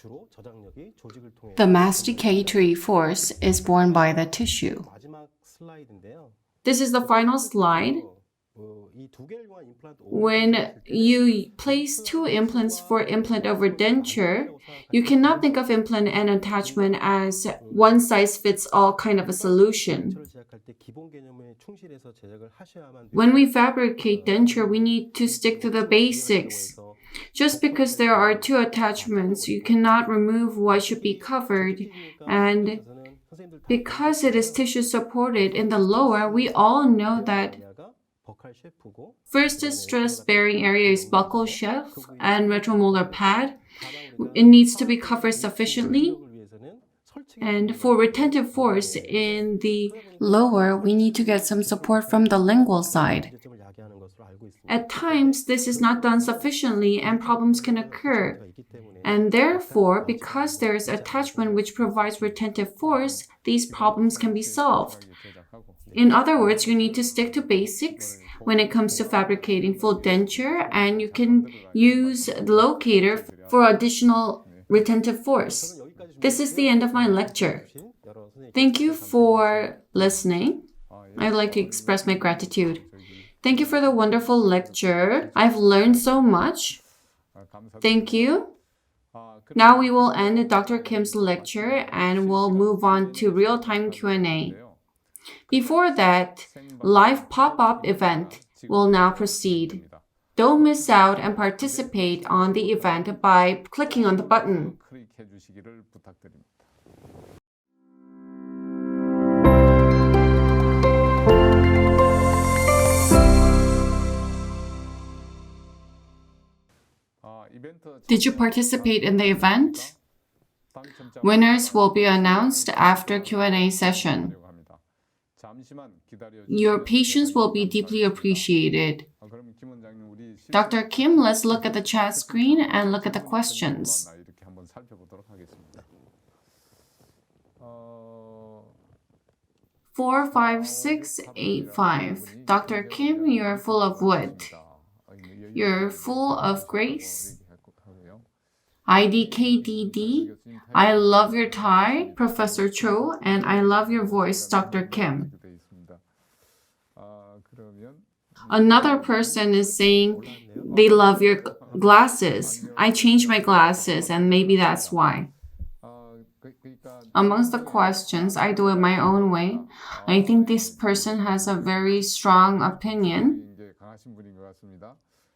A: the masticatory force is borne by the tissue. This is the final slide. When you place 2 implants for implant overdenture, you cannot think of implant and attachment as one-size-fits-all kind of a solution. When we fabricate denture, we need to stick to the basics. Just because there are 2 attachments, you cannot remove what should be covered. And because it is tissue-supported in the lower, we all know that first stress-bearing area is buccal shelf and retromolar pad. It needs to be covered sufficiently. And for retentive force in the lower, we need to get some support from the lingual side. At times, this is not done sufficiently and problems can occur. And therefore, because there is attachment which provides retentive force, these problems can be solved. In other words, you need to stick to basics when it comes to fabricating full denture, and you can use the locator for additional retentive force. This is the end of my lecture. Thank you for listening. I'd like to express my gratitude. Thank you for the wonderful lecture. I've learned so much. Thank you. Now we will end Dr. Kim's lecture and we'll move on to real-time Q&A. Before that, live pop-up event will now proceed. Don't miss out and participate on the event by clicking on the button. Did you participate in the event? Winners will be announced after Q&A session. Your patience will be deeply appreciated. Dr. Kim, let's look at the chat screen and look at the questions. 45685. Dr. Kim, you're full of wit. You're full of grace. IDKDD. I love your tie, Professor Cho, and I love your voice, Dr. Kim. Another person is saying they love your glasses. I changed my glasses, and maybe that's why. Amongst the questions, I do it my own way. I think this person has a very strong opinion.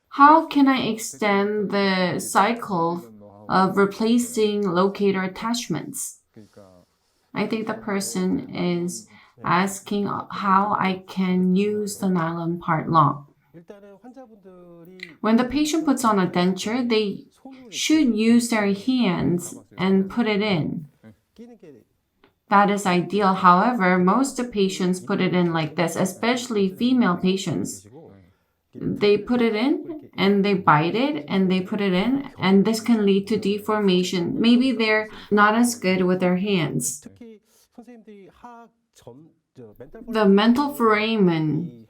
A: How can I extend the cycle of replacing locator attachments? I think the person is asking how I can use the nylon part long. When the patient puts on a denture, they should use their hands and put it in. That is ideal. However, most patients put it in like this, especially female patients. They put it in and they bite it and they put it in, and this can lead to deformation. Maybe they're not as good with their hands. The mental foramen.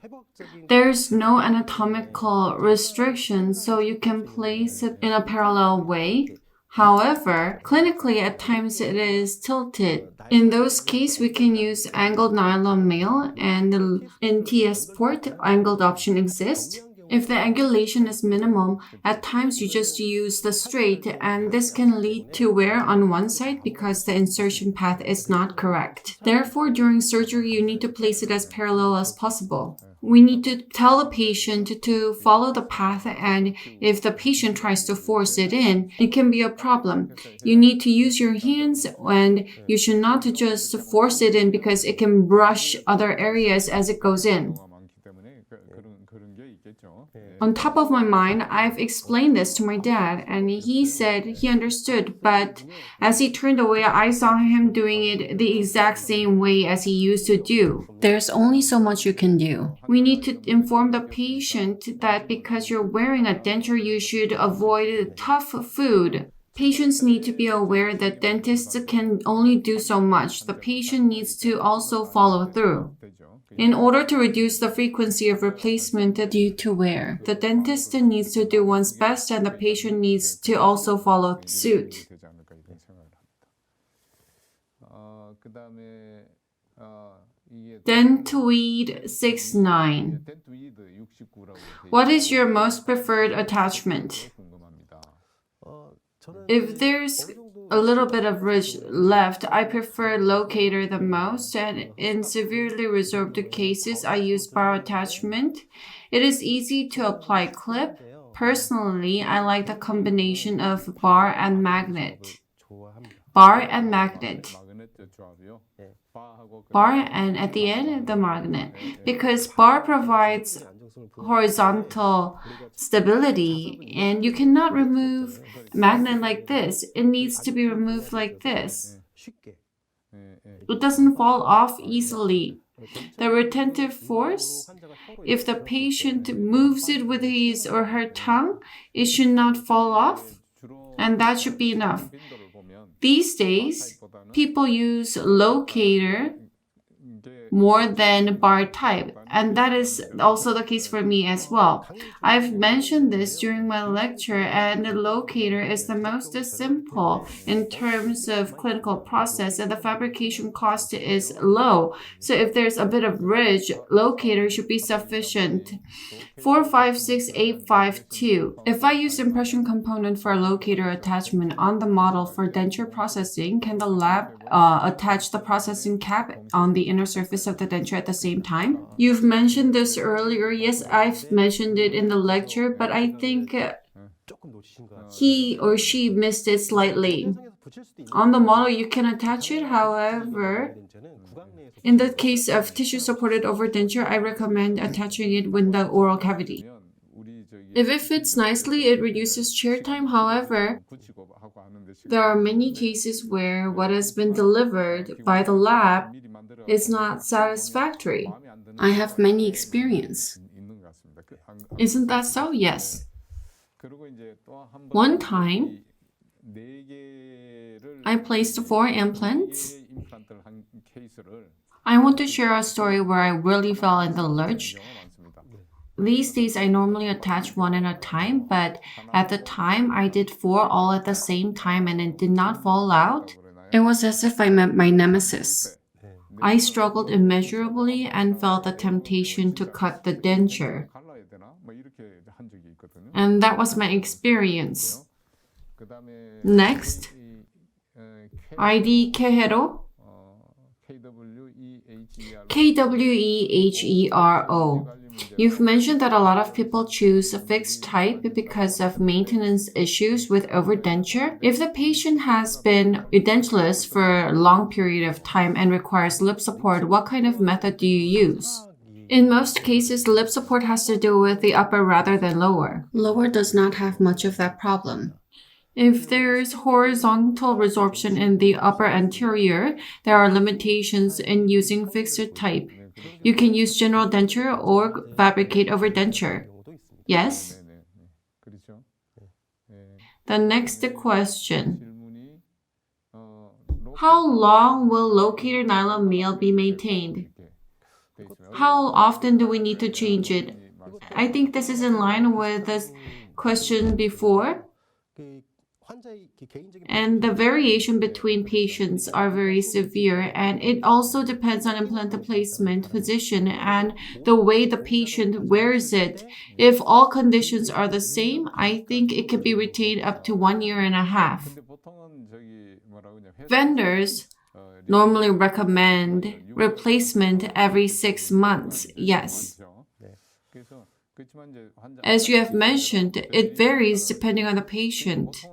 A: There's no anatomical restriction, so you can place it in a parallel way. However, clinically, at times it is tilted. In those cases, we can use angled nylon male, and in TS port, angled option exists. If the angulation is minimum, at times you just use the straight, and this can lead to wear on one side because the insertion path is not correct. Therefore, during surgery, you need to place it as parallel as possible. We need to tell the patient to follow the path, and if the patient tries to force it in, it can be a problem. You need to use your hands, and you should not just force it in because it can brush other areas as it goes in. On top of my mind, I've explained this to my dad, and he said he understood, but as he turned away, I saw him doing it the exact same way as he used to do. There's only so much you can do. We need to inform the patient that because you're wearing a denture, you should avoid tough food. Patients need to be aware that dentists can only do so much. The patient needs to also follow through. In order to reduce the frequency of replacement due to wear, the dentist needs to do one's best and the patient needs to also follow suit. Dentoid 69. What is your most preferred attachment? If there's a little bit of ridge left, I prefer locator the most, and in severely resorbed cases, I use bar attachment. It is easy to apply clip. Personally, I like the combination of bar and magnet. Bar and magnet. Bar and at the end, the magnet. Because bar provides horizontal stability, and you cannot remove magnet like this. It needs to be removed like this. It doesn't fall off easily. The retentive force, if the patient moves it with his or her tongue, it should not fall off, and that should be enough. These days, people use locator more than bar type, and that is also the case for me as well. I've mentioned this during my lecture, and the locator is the most simple in terms of clinical process, and the fabrication cost is low. So if there's a bit of ridge, locator should be sufficient. 456852. If I use impression component for a locator attachment on the model for denture processing, can the lab attach the processing cap on the inner surface of the denture at the same time? You've mentioned this earlier. Yes, I've mentioned it in the lecture, but I think he or she missed it slightly. On the model, you can attach it. However, in the case of tissue-supported overdenture, I recommend attaching it with the oral cavity. If it fits nicely, it reduces chair time. However, there are many cases where what has been delivered by the lab is not satisfactory. I have many experience. Isn't that so? Yes. One time, I placed 4 implants. I want to share a story where I really fell in the lurch. These days, I normally attach 1 at a time, but at the time, I did 4 all at the same time and it did not fall out. It was as if I met my nemesis. I struggled immeasurably and felt the temptation to cut the denture. And that was my experience. Next, ID Kehero. KWEHERO. You've mentioned that a lot of people choose a fixed type because of maintenance issues with overdenture. If the patient has been edentulous for a long period of time and requires lip support, what kind of method do you use? In most cases, lip support has to do with the upper rather than lower. Lower does not have much of that problem. If there is horizontal resorption in the upper anterior, there are limitations in using fixed type. You can use general denture or fabricate overdenture. Yes? The next question. How long will locator nylon nail be maintained? How often do we need to change it? I think this is in line with this question before. And the variation between patients are very severe, and it also depends on implant placement, position, and the way the patient wears it. If all conditions are the same, I think it could be retained up to 1.5 years. Vendors normally recommend replacement every 6 months. Yes. As you have mentioned, it varies depending on the patient.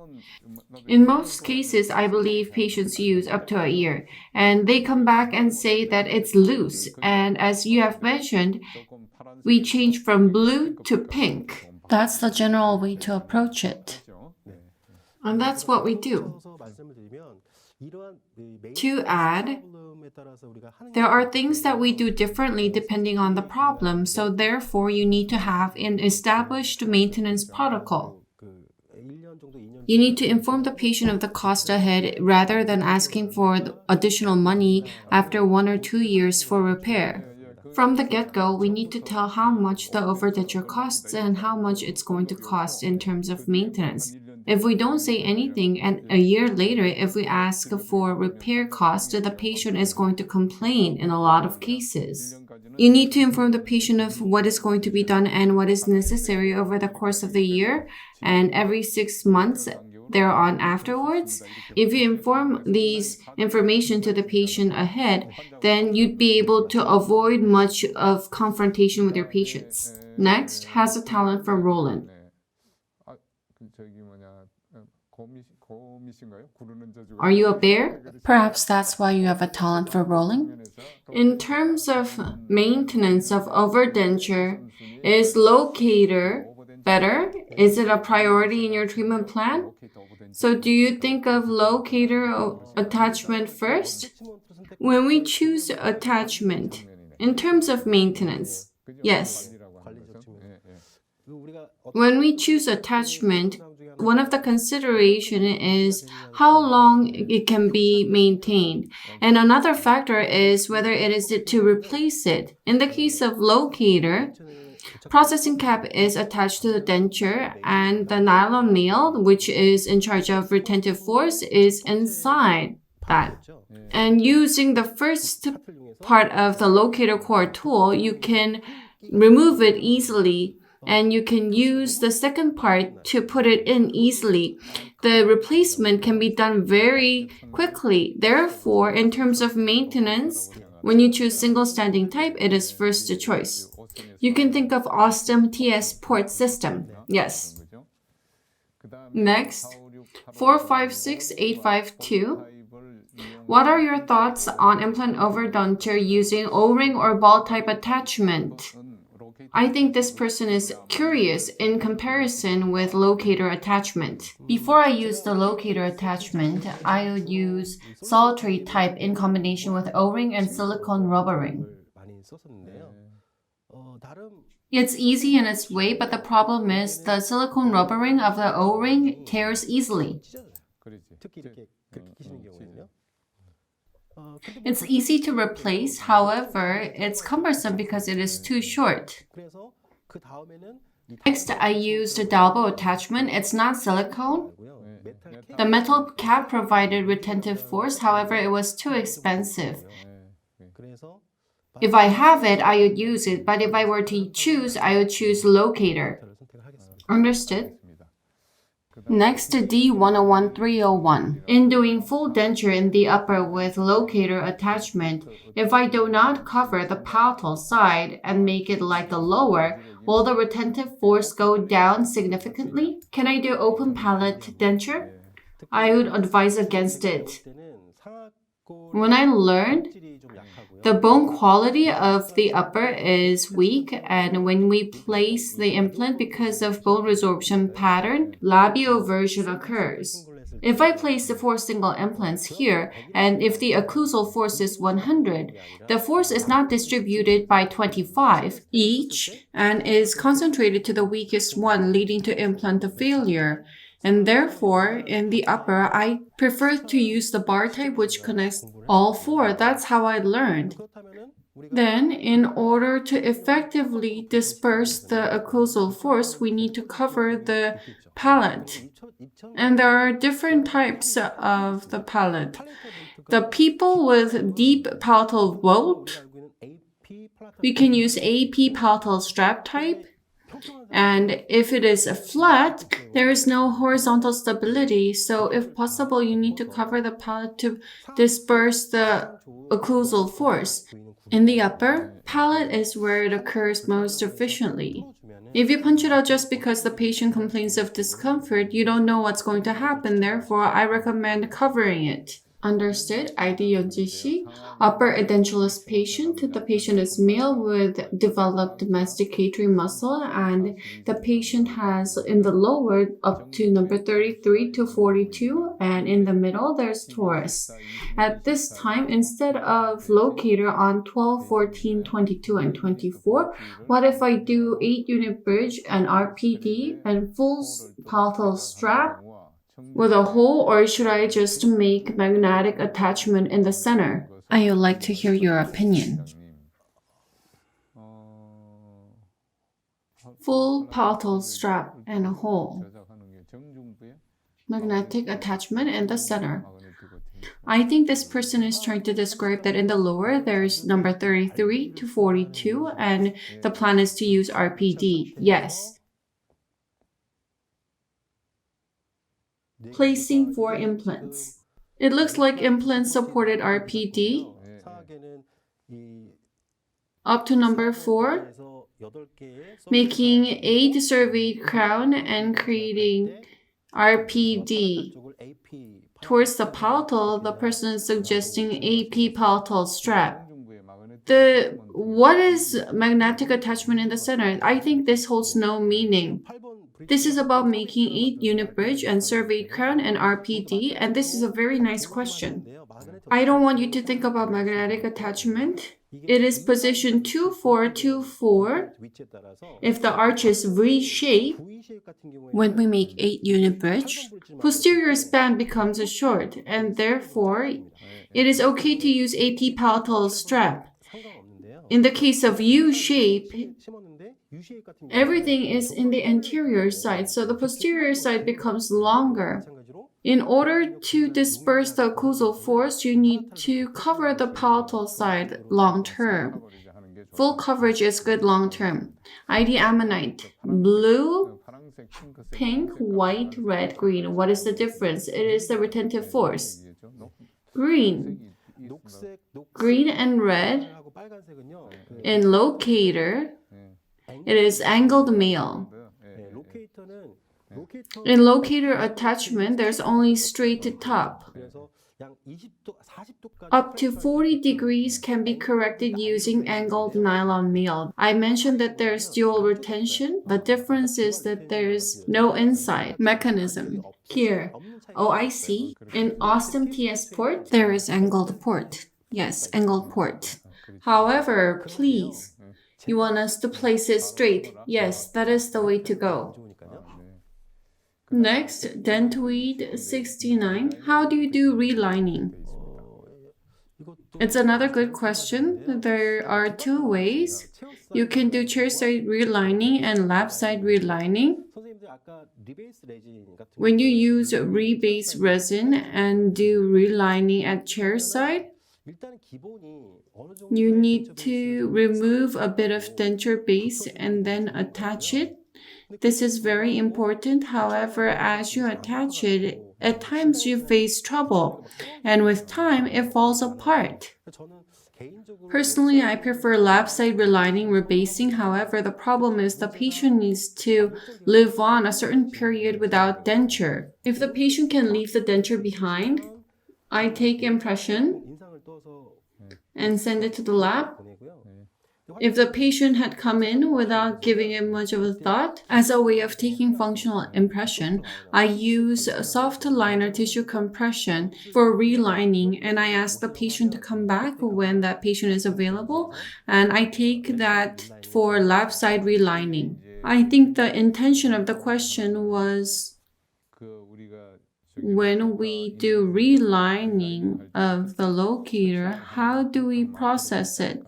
A: In most cases, I believe patients use up to 1 year, and they come back and say that it's loose. And as you have mentioned, we change from blue to pink. That's the general way to approach it. And that's what we do. To add, there are things that we do differently depending on the problem, so therefore you need to have an established maintenance protocol. You need to inform the patient of the cost ahead rather than asking for additional money after 1 or 2 years for repair. From the get-go, we need to tell how much the overdenture costs and how much it's going to cost in terms of maintenance. If we don't say anything and a year later, if we ask for repair cost, the patient is going to complain in a lot of cases. You need to inform the patient of what is going to be done and what is necessary over the course of the year and every 6 months thereon afterwards. If you inform these information to the patient ahead, then you'd be able to avoid much of confrontation with your patients. Next, has a talent for Roland. Are you a bear? Perhaps that's why you have a talent for rolling. In terms of maintenance of overdenture, is Locator better? Is it a priority in your treatment plan? So do you think of Locator attachment first? When we choose attachment, in terms of maintenance, yes. When we choose attachment, one of the consideration is how long it can be maintained. And another factor is whether it is to replace it. In the case of Locator, processing cap is attached to the denture and the nylon nail, which is in charge of retentive force, is inside that. And using the first part of the Locator core tool, you can remove it easily. And you can use the second part to put it in easily. The replacement can be done very quickly. Therefore, in terms of maintenance, when you choose single standing type, it is first choice. You can think of OSSTEM TS port system. Yes. Next, 456852. What are your thoughts on implant overdenture using O-ring or ball type attachment? I think this person is curious in comparison with locator attachment. Before I use the locator attachment, I would use solitary type in combination with O-ring and silicone rubber ring. It's easy in its way, but the problem is the silicone rubber ring of the O-ring tears easily. It's easy to replace, however, it's cumbersome because it is too short. Next, I used a Dalbo attachment. It's not silicone. The metal cap provided retentive force, however, it was too expensive. If I have it, I would use it, but if I were to choose, I would choose locator. Understood? Next, D101301. In doing full denture in the upper with locator attachment, if I do not cover the palatal side and make it like the lower, will the retentive force go down significantly? Can I do open palate denture? I would advise against it. When I learned, the bone quality of the upper is weak, and when we place the implant because of bone resorption pattern, labioversion occurs. If I place the 4 single implants here, and if the occlusal force is 100, the force is not distributed by 25 each and is concentrated to the weakest one, leading to implant failure. And therefore, in the upper, I prefer to use the bar type which connects all 4. That's how I learned. Then, in order to effectively disperse the occlusal force, we need to cover the palate. And there are different types of the palate. The people with deep palatal vault, we can use AP palatal strap type. And if it is flat, there is no horizontal stability. So if possible, you need to cover the palate to disperse the occlusal force. In the upper, palate is where it occurs most efficiently. If you punch it out just because the patient complains of discomfort, you don't know what's going to happen. Therefore, I recommend covering it. Understood? ID Yonji-shi. Upper edentulous patient. The patient is male with developed masticatory muscle, and the patient has in the lower up to number 33 to 42, and in the middle there's torus. At this time, instead of locator on 12, 14, 22, and 24, what if I do 8-unit bridge and RPD and full palatal strap with a hole, or should I just make magnetic attachment in the center? I would like to hear your opinion. Full palatal strap and a hole. Magnetic attachment in the center. I think this person is trying to describe that in the lower there is number 33 to 42 and the plan is to use RPD. Yes. Placing 4 implants. It looks like implants supported RPD up to number 4, making 8 surveyed crown and creating RPD. Towards the palatal, the person is suggesting AP palatal strap. What is magnetic attachment in the center? I think this holds no meaning. This is about making 8-unit bridge and surveyed crown and RPD, and this is a very nice question. I don't want you to think about magnetic attachment. It is position 2424. If the arch is V-shape, when we make 8-unit bridge, posterior span becomes short, and therefore, it is okay to use AP palatal strap. In the case of U-shape, everything is in the anterior side, so the posterior side becomes longer. In order to disperse the occlusal force, you need to cover the palatal side long term. Full coverage is good long term. ID ammonite. Blue, pink, white, red, green. What is the difference? It is the retentive force. Green. Green and red. In locator, it is angled male. In locator attachment, there's only straight top. Up to 40 degrees can be corrected using angled nylon nail. I mentioned that there's dual retention. The difference is that there's no inside mechanism. Here, oh, I see. In OSSTEM TS port, there is angled port. Yes, angled port. However, please, you want us to place it straight. Yes, that is the way to go. Next, Dentoid 69. How do you do relining? It's another good question. There are two ways. You can do chair side relining and lap side relining. When you use rebase resin and do relining at chair side, you need to remove a bit of denture base and then attach it. This is very important. However, as you attach it, at times you face trouble, and with time, it falls apart. Personally, I prefer lap side relining rebasing. However, the problem is the patient needs to live on a certain period without denture. If the patient can leave the denture behind, I take impression and send it to the lab. If the patient had come in without giving it much of a thought, as a way of taking functional impression, I use soft liner tissue compression for relining, and I ask the patient to come back when that patient is available, and I take that for lap side relining. I think the intention of the question was when we do relining of the locator, how do we process it?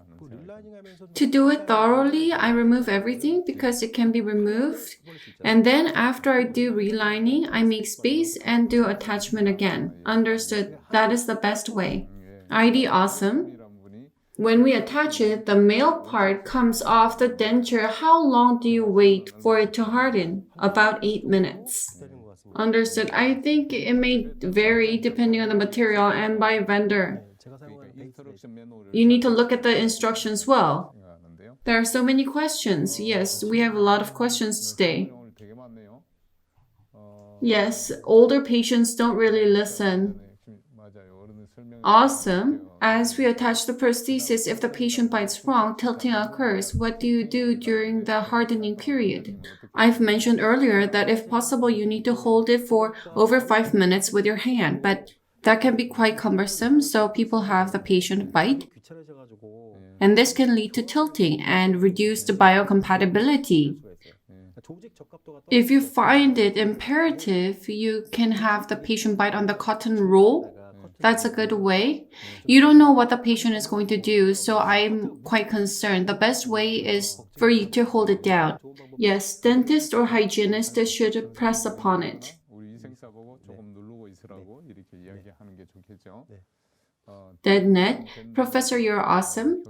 A: To do it thoroughly, I remove everything because it can be removed. And then after I do relining, I make space and do attachment again. Understood. That is the best way. ID awesome. When we attach it, the male part comes off the denture. How long do you wait for it to harden? About 8 minutes. Understood. I think it may vary depending on the material and by vendor. You need to look at the instructions well. There are so many questions. Yes, we have a lot of questions today. Yes, older patients don't really listen. Awesome. As we attach the prosthesis, if the patient bites wrong, tilting occurs. What do you do during the hardening period? I've mentioned earlier that if possible, you need to hold it for over 5 minutes with your hand, but that can be quite cumbersome, so people have the patient bite. And this can lead to tilting and reduced biocompatibility. If you find it imperative, you can have the patient bite on the cotton roll. That's a good way. You don't know what the patient is going to do, so I'm quite concerned. The best way is for you to hold it down. Yes, dentist or hygienist should press upon it. Deadnet, Professor, you're awesome.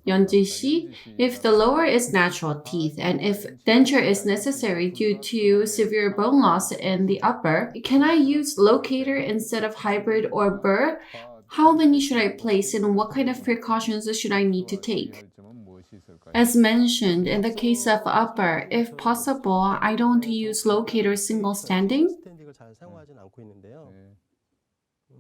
A: Yeonji-shi, if the lower is natural teeth and if denture is necessary due to severe bone loss in the upper, can I use locator instead of hybrid or burr? How many should I place and what kind of precautions should I need to take? As mentioned, in the case of upper, if possible, I don't use locator single standing.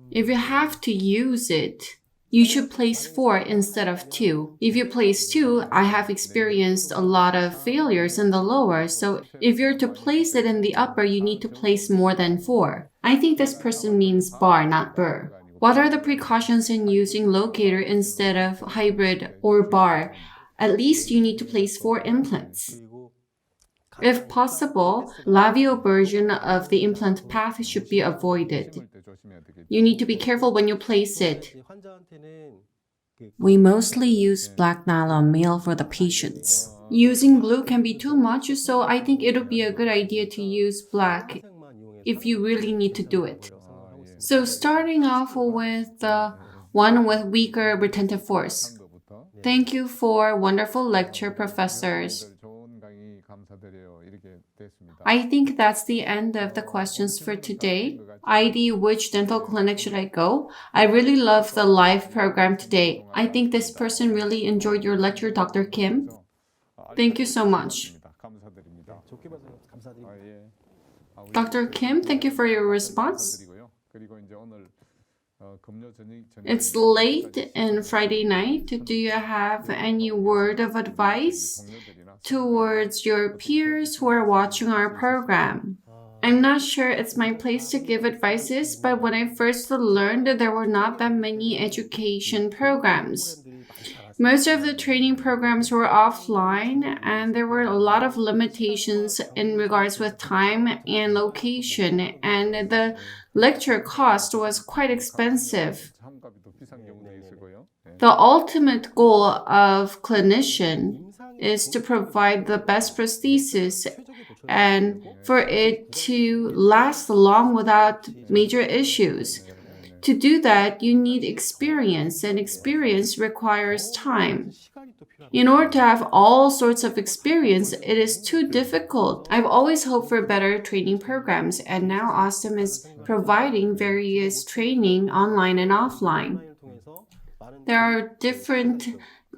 A: If you have to use it, you should place 4 instead of 2. If you place 2, I have experienced a lot of failures in the lower, so if you're to place it in the upper, you need to place more than 4. I think this person means bar, not burr. What are the precautions in using locator instead of hybrid or bar? At least you need to place 4 implants. If possible, labial version of the implant path should be avoided. You need to be careful when you place it. We mostly use black nylon male for the patients. Using blue can be too much, so I think it would be a good idea to use black if you really need to do it. So starting off with the one with weaker retentive force. Thank you for wonderful lecture, professors. I think that's the end of the questions for today. ID, which dental clinic should I go? I really love the live program today. I think this person really enjoyed your lecture, Dr. Kim. Thank you so much. Dr. Kim, thank you for your response. It's late and Friday night. Do you have any word of advice towards your peers who are watching our program? I'm not sure it's my place to give advices, but when I first learned, there were not that many education programs. Most of the training programs were offline, and there were a lot of limitations in regards with time and location, and the lecture cost was quite expensive. The ultimate goal of clinician is to provide the best prosthesis and for it to last long without major issues. To do that, you need experience, and experience requires time. In order to have all sorts of experience, it is too difficult. I've always hoped for better training programs, and now OSSTEM is providing various training online and offline. There are different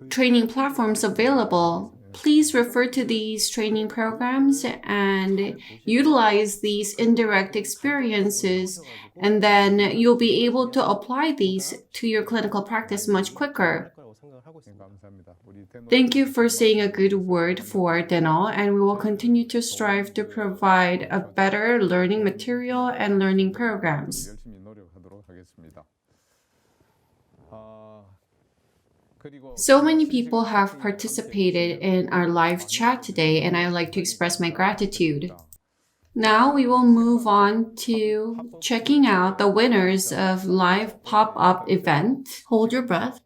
A: training platforms available. Please refer to these training programs and utilize these indirect experiences, and then you'll be able to apply these to your clinical practice much quicker. Thank you for saying a good word for dental, and we will continue to strive to provide a better learning material and learning programs. So many people have participated in our live chat today, and I would like to express my gratitude. Now we will move on to checking out the winners of live pop-up event. Hold your breath.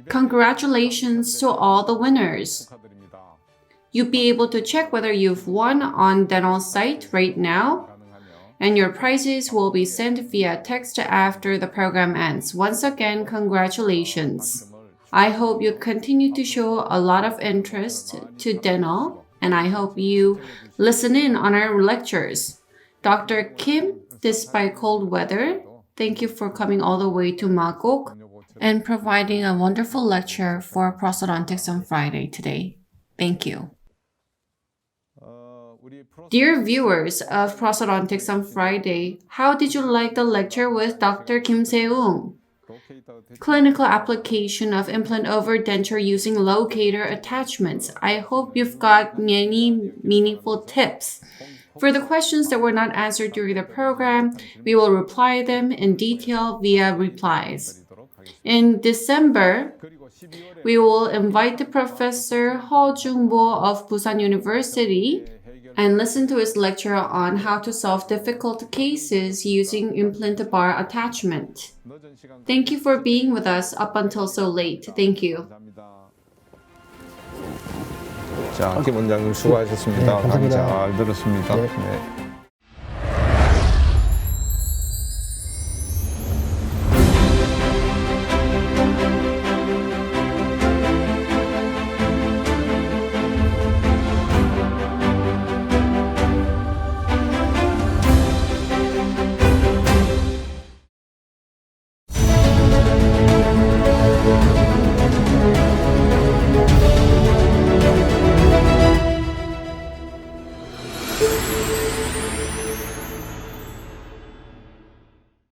A: Congratulations to all the winners. You'll be able to check whether you've won on dental site right now, and your prizes will be sent via text after the program ends. Once again, congratulations. I hope you continue to show a lot of interest to dental, and I hope you listen in on our lectures. Dr. Kim, despite cold weather, thank you for coming all the way to Magok and providing a wonderful lecture for prosthodontics on Friday today. Thank you. Dear viewers of Prosthodontics on Friday, how did you like the lecture with Dr. Kim Se-ung? Clinical application of implant overdenture using locator attachments. I hope you've got many meaningful tips. For the questions that were not answered during the program, we will reply them in detail via replies. In December, we will invite Professor Ho Jung-bo of Busan University and listen to his lecture on how to solve difficult cases using implant bar attachment. Thank you for being with us up until so late. Thank you.
B: 자, 김 원장님 수고하셨습니다. 강의 잘 들었습니다. 네.